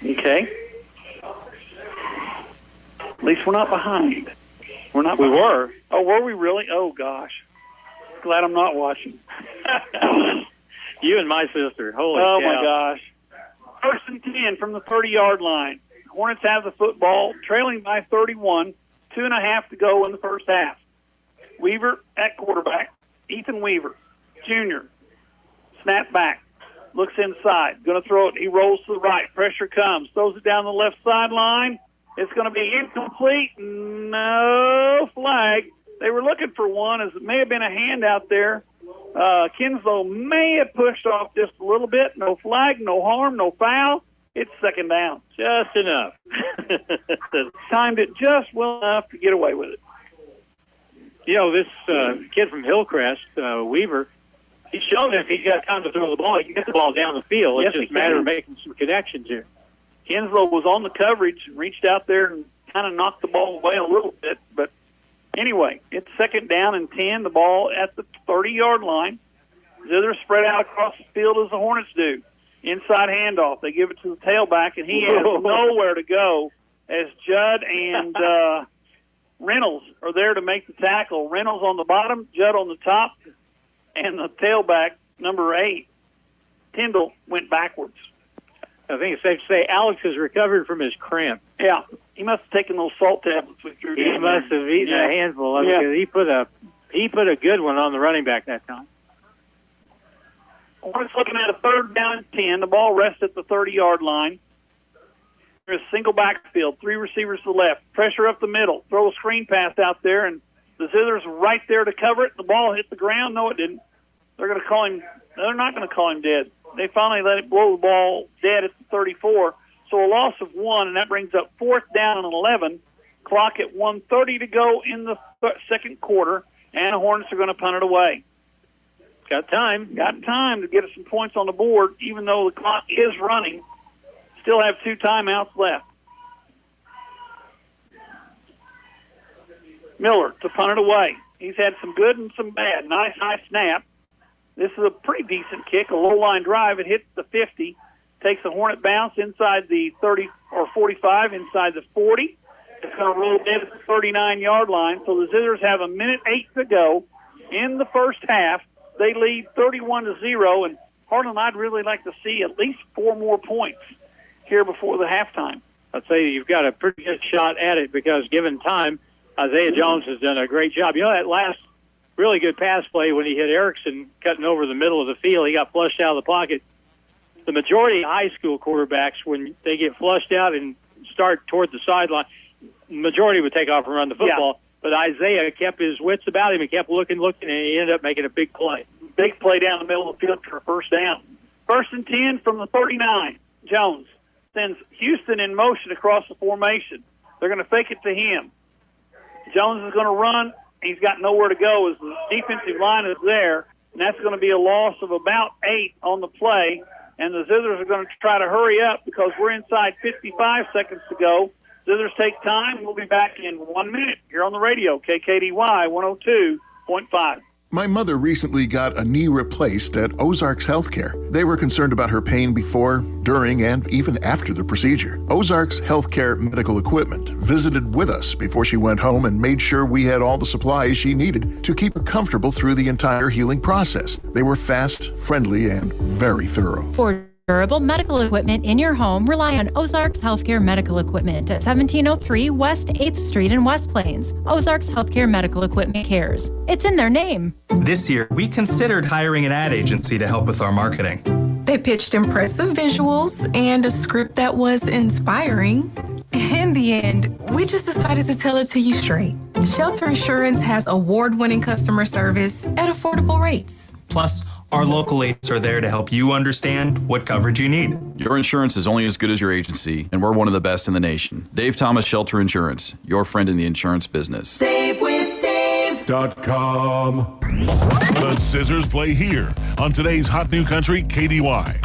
Okay. At least we're not behind. We're not. We were. Oh, were we really? Oh, gosh. Glad I'm not watching. You and my sister. Holy cow. My gosh. 1st and 10 from the 30-yard line. Hornets have the football, trailing by 31. 2.5 to go in the first half. Weaver at quarterback. Ethan Weaver, Jr. Snap back. Looks inside. Going to throw it. He rolls to the right. Pressure comes. Throws it down the left sideline. It's going to be incomplete. No flag. They were looking for one, as it may have been a hand out there. Kinslow may have pushed off just a little bit. No flag, no harm, no foul. It's second down. Just enough. Timed it just well enough to get away with it. You know, this kid from Hillcrest, Weaver, he's shown that if he's got time to throw the ball, he can get the ball down the field. It's just a matter of making some connections here. Kinslow was on the coverage and reached out there and kind of knocked the ball away a little bit. But anyway, it's second down and 10. The ball at the 30-yard line. The others spread out across the field as the Hornets do. Inside handoff. They give it to the tailback, and he has nowhere to go as Judd and Reynolds are there to make the tackle. Reynolds on the bottom, Judd on the top, and the tailback, number 8, Tyndall, went backwards. I think it's safe to say Alex has recovered from his cramp. Yeah, he must have taken those salt tablets we threw down. He must have eaten a handful of it because he put a good one on the running back that time. Hornets looking at a 3rd down and 10. The ball rests at the 30-yard line. There's a single backfield, 3 receivers to the left. Pressure up the middle. Throw a screen pass out there, and the Zizzers right there to cover it. The ball hit the ground. No, it didn't. They're going to call him. They're not going to call him dead. They finally let it blow the ball dead at the 34. So a loss of 1, and that brings up 4th down and 11. Clock at 1:30 to go in the second quarter, and the Hornets are going to punt it away. Got time to get us some points on the board, even though the clock is running. Still have 2 timeouts left. Miller to punt it away. He's had some good and some bad. Nice high snap. This is a pretty decent kick, a low-line drive. It hits the 50, takes a Hornet bounce inside the 30 or 45, inside the 40. It's going to roll dead at the 39-yard line. So the Zizzers have 1:08 to go in the first half. They lead 31-0, and Harlan, I'd really like to see at least 4 more points here before the halftime. I'd say you've got a pretty good shot at it because given time, Isaiah Jones has done a great job. You know, that last really good pass play when he hit Erickson cutting over the middle of the field, he got flushed out of the pocket. The majority of high school quarterbacks, when they get flushed out and start toward the sideline, majority would take off and run the football. Yeah. But Isaiah kept his wits about him and kept looking, and he ended up making a big play. Big play down the middle of the field for a 1st down. 1st and 10 from the 39. Jones sends Houston in motion across the formation. They're going to fake it to him. Jones is going to run. He's got nowhere to go as the defensive line is there, and that's going to be a loss of about 8 on the play. And the Zizzers are going to try to hurry up because we're inside 55 seconds to go. Zizzers take time. We'll be back in 1 minute here on the radio, KKDY 102.5. My mother recently got a knee replaced at Ozarks Healthcare. They were concerned about her pain before, during, and even after the procedure. Ozarks Healthcare Medical Equipment visited with us before she went home and made sure we had all the supplies she needed to keep her comfortable through the entire healing process. They were fast, friendly, and very thorough. For durable medical equipment in your home, rely on Ozarks Healthcare Medical Equipment at 1703 West 8th Street in West Plains. Ozarks Healthcare Medical Equipment cares. It's in their name. This year, we considered hiring an ad agency to help with our marketing. They pitched impressive visuals and a script that was inspiring. In the end, we just decided to tell it to you straight. Shelter Insurance has award-winning customer service at affordable rates. Plus, our local agents are there to help you understand what coverage you need. Your insurance is only as good as your agency, and we're one of the best in the nation. Dave Thomas Shelter Insurance, your friend in the insurance business. SaveWithDave.com. The Zizzers play here on today's Hot New Country KDY.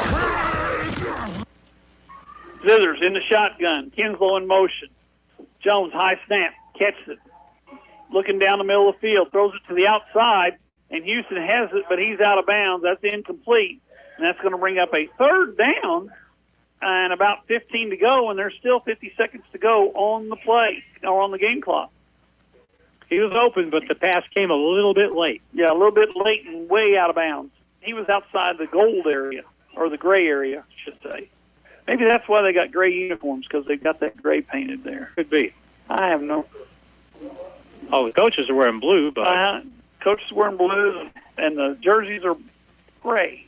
Zizzers in the shotgun. Kinslow in motion. Jones, high snap, catches it. Looking down the middle of the field, throws it to the outside. And Houston has it, but he's out of bounds. That's incomplete. And that's going to bring up a 3rd down and about 15 to go, and there's still 50 seconds to go on the play or on the game clock. He was open, but the pass came a little bit late. Yeah, a little bit late and way out of bounds. He was outside the gold area, or the gray area, I should say. Maybe that's why they got gray uniforms, because they've got that gray painted there. Could be. I have no... Oh, the coaches are wearing blue, but... Coaches wearing blue, and the jerseys are gray.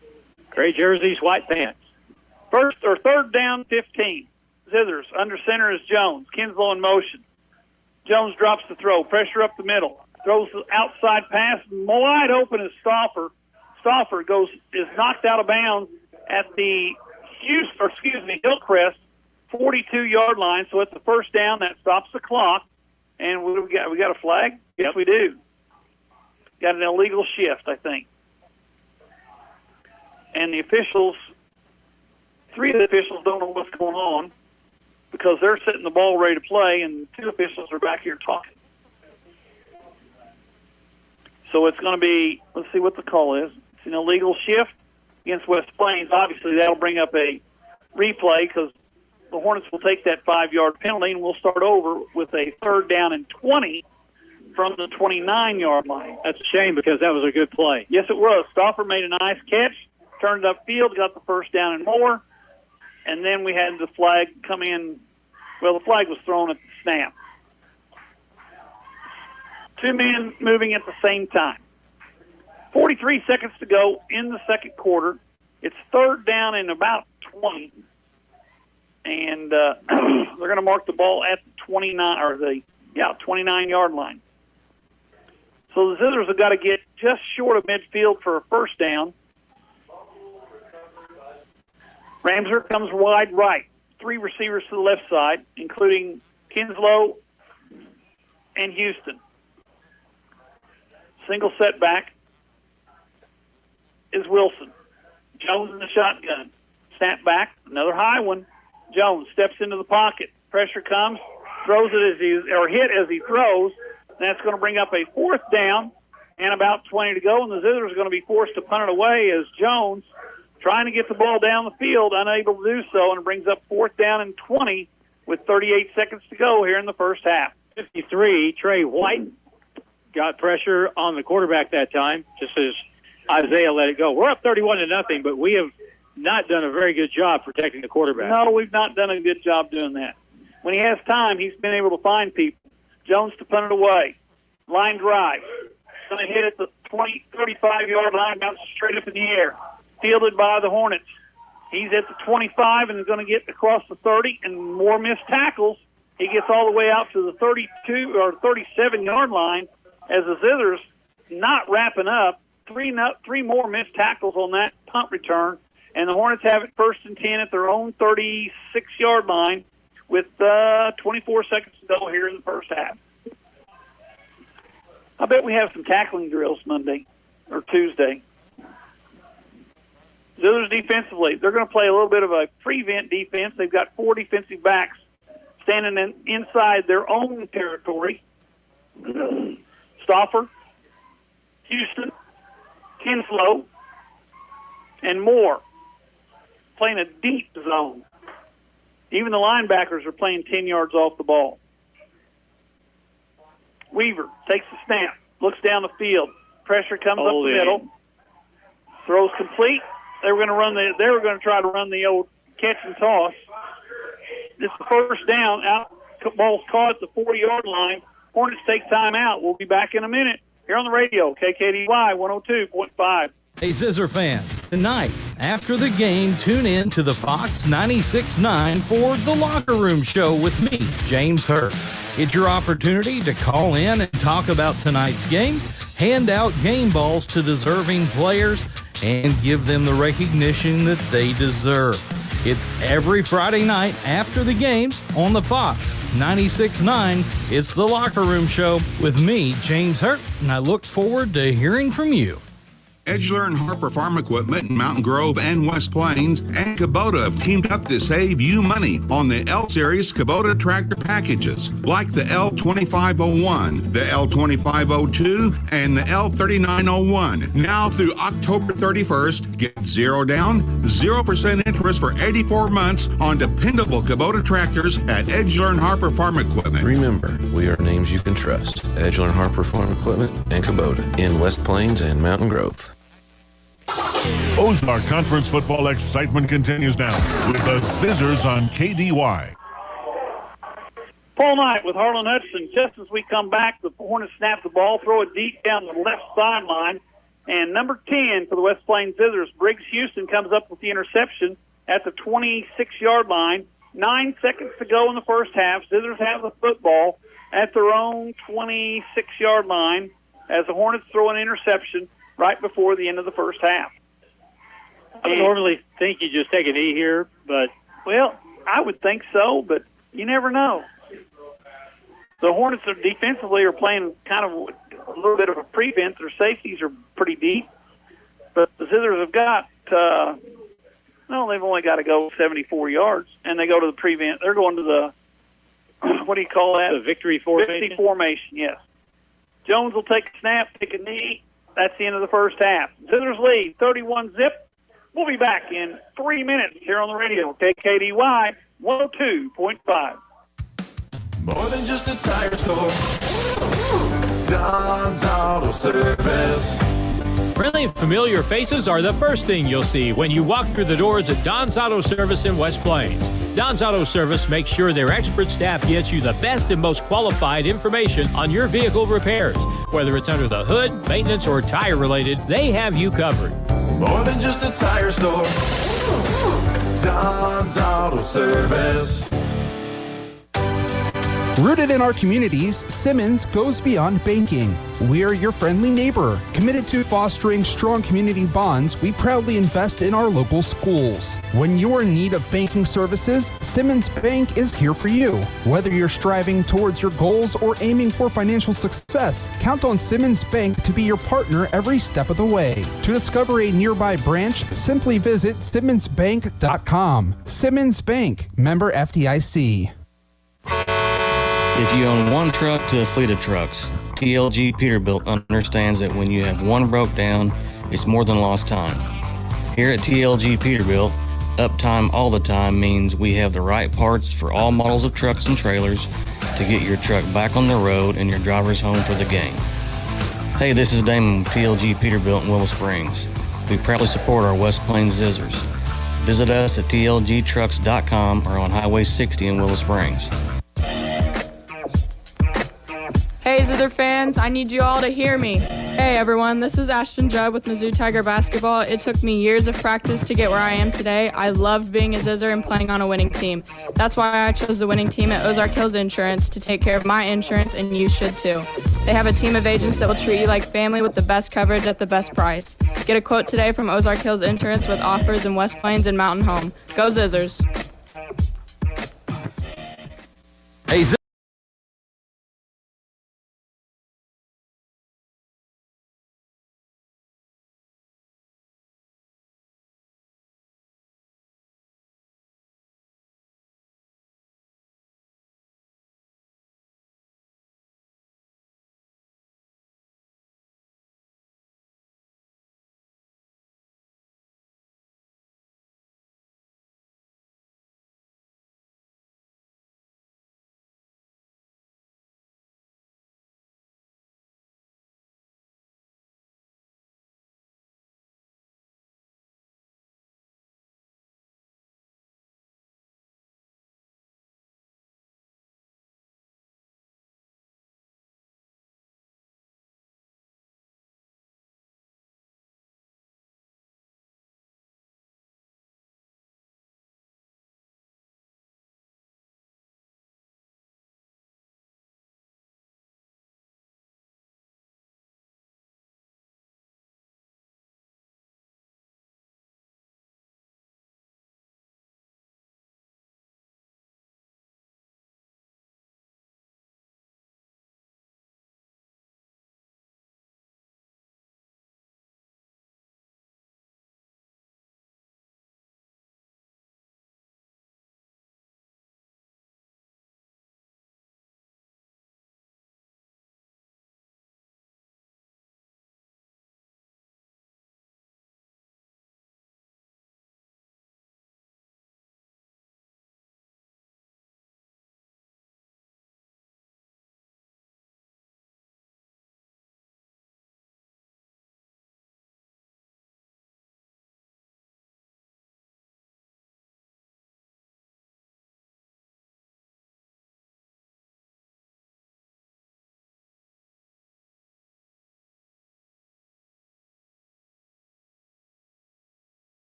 Gray jerseys, white pants. 3rd down, 15. Zizzers, under center is Jones. Kinslow in motion. Jones drops the throw. Pressure up the middle. Throws the outside pass. Wide open is Stauffer. Stauffer is knocked out of bounds at the Hillcrest 42-yard line. So it's the 1st down. That stops the clock. And what do we got? We got a flag? Yes, we do. Got an illegal shift, I think. And the officials, 3 of the officials don't know what's going on because they're setting the ball ready to play, and 2 officials are back here talking. So it's going to be, let's see what the call is. It's an illegal shift against West Plains. Obviously, that'll bring up a replay because the Hornets will take that 5-yard penalty, and we'll start over with a 3rd down and 20 from the 29-yard line. That's a shame because that was a good play. Yes, it was. Stauffer made a nice catch, turned it upfield, got the 1st down and more, and then we had the flag come in. Well, the flag was thrown at the snap. 2 men moving at the same time. 43 seconds to go in the second quarter. It's third down and about 20. And they're going to mark the ball at the 29-yard line. So the Zizzers have got to get just short of midfield for a first down. Ramser comes wide right. 3 receivers to the left side, including Kinslow and Houston. Single setback is Wilson. Jones in the shotgun. Snap back, another high one. Jones steps into the pocket. Pressure comes, throws it hit as he throws. That's going to bring up a fourth down and about 20 to go, and the Zizzers are going to be forced to punt it away as Jones, trying to get the ball down the field, unable to do so, and it brings up fourth down and 20 with 38 seconds to go here in the first half. 53, Trey White got pressure on the quarterback that time, just as Isaiah let it go. We're up 31-0, but we have not done a very good job protecting the quarterback. No, we've not done a good job doing that. When he has time, he's been able to find people. Jones to punt it away. Line drive. Going to hit at the 35-yard line, bounces straight up in the air. Fielded by the Hornets. He's at the 25 and is going to get across the 30 and more missed tackles. He gets all the way out to the 32 or 37-yard line as the Zizzers not wrapping up. Three more missed tackles on that punt return, and the Hornets have it first and 10 at their own 36-yard line with 24 seconds to go here in the first half. I bet we have some tackling drills Monday or Tuesday. Zizzers defensively, they're going to play a little bit of a prevent defense. They've got 4 defensive backs standing inside their own territory. Stauffer, Houston, Kinslow, and Moore playing a deep zone. Even the linebackers are playing 10 yards off the ball. Weaver takes the snap, looks down the field. Pressure comes up the middle. Throws complete. They were going to try to run the old catch and toss. This is the first down. Ball's caught at the 40-yard line. Hornets take time out. We'll be back in a minute here on the radio, KKDY 102.5. Hey, Zizzer fan, tonight, after the game, tune in to the Fox 96.9 for The Locker Room Show with me, James Hurt. It's your opportunity to call in and talk about tonight's game, hand out game balls to deserving players, and give them the recognition that they deserve. It's every Friday night after the games on the Fox 96.9. It's The Locker Room Show with me, James Hurt, and I look forward to hearing from you. Edgeler and Harper Farm Equipment in Mountain Grove and West Plains and Kubota have teamed up to save you money on the L-Series Kubota tractor packages, like the L2501, the L2502, and the L3901. Now through October 31st, get 0 down, 0% interest for 84 months on dependable Kubota tractors at Edgeler and Harper Farm Equipment. Remember, we are names you can trust. Edgeler and Harper Farm Equipment and Kubota in West Plains and Mountain Grove. Ozark Conference football excitement continues now with the Zizzers on KDY. Paul Knight with Harlan Hudson. Just as we come back, the Hornets snap the ball, throw it deep down the left sideline, and number 10 for the West Plains Zizzers, Briggs Houston, comes up with the interception at the 26-yard line. 9 seconds to go in the first half. Zizzers have the football at their own 26-yard line as the Hornets throw an interception right before the end of the first half. I would normally think you just take a knee here, but... Well, I would think so, but you never know. The Hornets defensively are playing kind of a little bit of a prevent. Their safeties are pretty deep, but the Zizzers have got, they've only got to go 74 yards, and they go to the prevent. They're going to the, what do you call that? The victory formation? Victory formation, yes. Jones will take a snap, take a knee. That's the end of the first half. Zizzers lead, 31-zip. We'll be back in 3 minutes here on the radio, KKDY 102.5. More than just a tire store. Don's Auto Service. Friendly, familiar faces are the first thing you'll see when you walk through the doors at Don's Auto Service in West Plains. Don's Auto Service makes sure their expert staff gets you the best and most qualified information on your vehicle repairs. Whether it's under the hood, maintenance, or tire related, they have you covered. More than just a tire store. Don's Auto Service. Rooted in our communities, Simmons goes beyond banking. We're your friendly neighbor. Committed to fostering strong community bonds, we proudly invest in our local schools. When you're in need of banking services, Simmons Bank is here for you. Whether you're striving towards your goals or aiming for financial success, count on Simmons Bank to be your partner every step of the way. To discover a nearby branch, simply visit simmonsbank.com. Simmons Bank, member FDIC. If you own one truck to a fleet of trucks, TLG Peterbilt understands that when you have one broke down, it's more than lost time. Here at TLG Peterbilt, uptime all the time means we have the right parts for all models of trucks and trailers to get your truck back on the road and your drivers home for the game. Hey, this is Damon with TLG Peterbilt in Willow Springs. We proudly support our West Plains Zizzers. Visit us at tlgtrucks.com or on Highway 60 in Willow Springs. Hey Zither fans, I need you all to hear me. Hey everyone, this is Ashton Judd with Mizzou Tiger Basketball. It took me years of practice to get where I am today. I loved being a Zizzer and playing on a winning team. That's why I chose the winning team at Ozark Hills Insurance to take care of my insurance, and you should too. They have a team of agents that will treat you like family with the best coverage at the best price. Get a quote today from Ozark Hills Insurance with offers in West Plains and Mountain Home. Go Zizzers!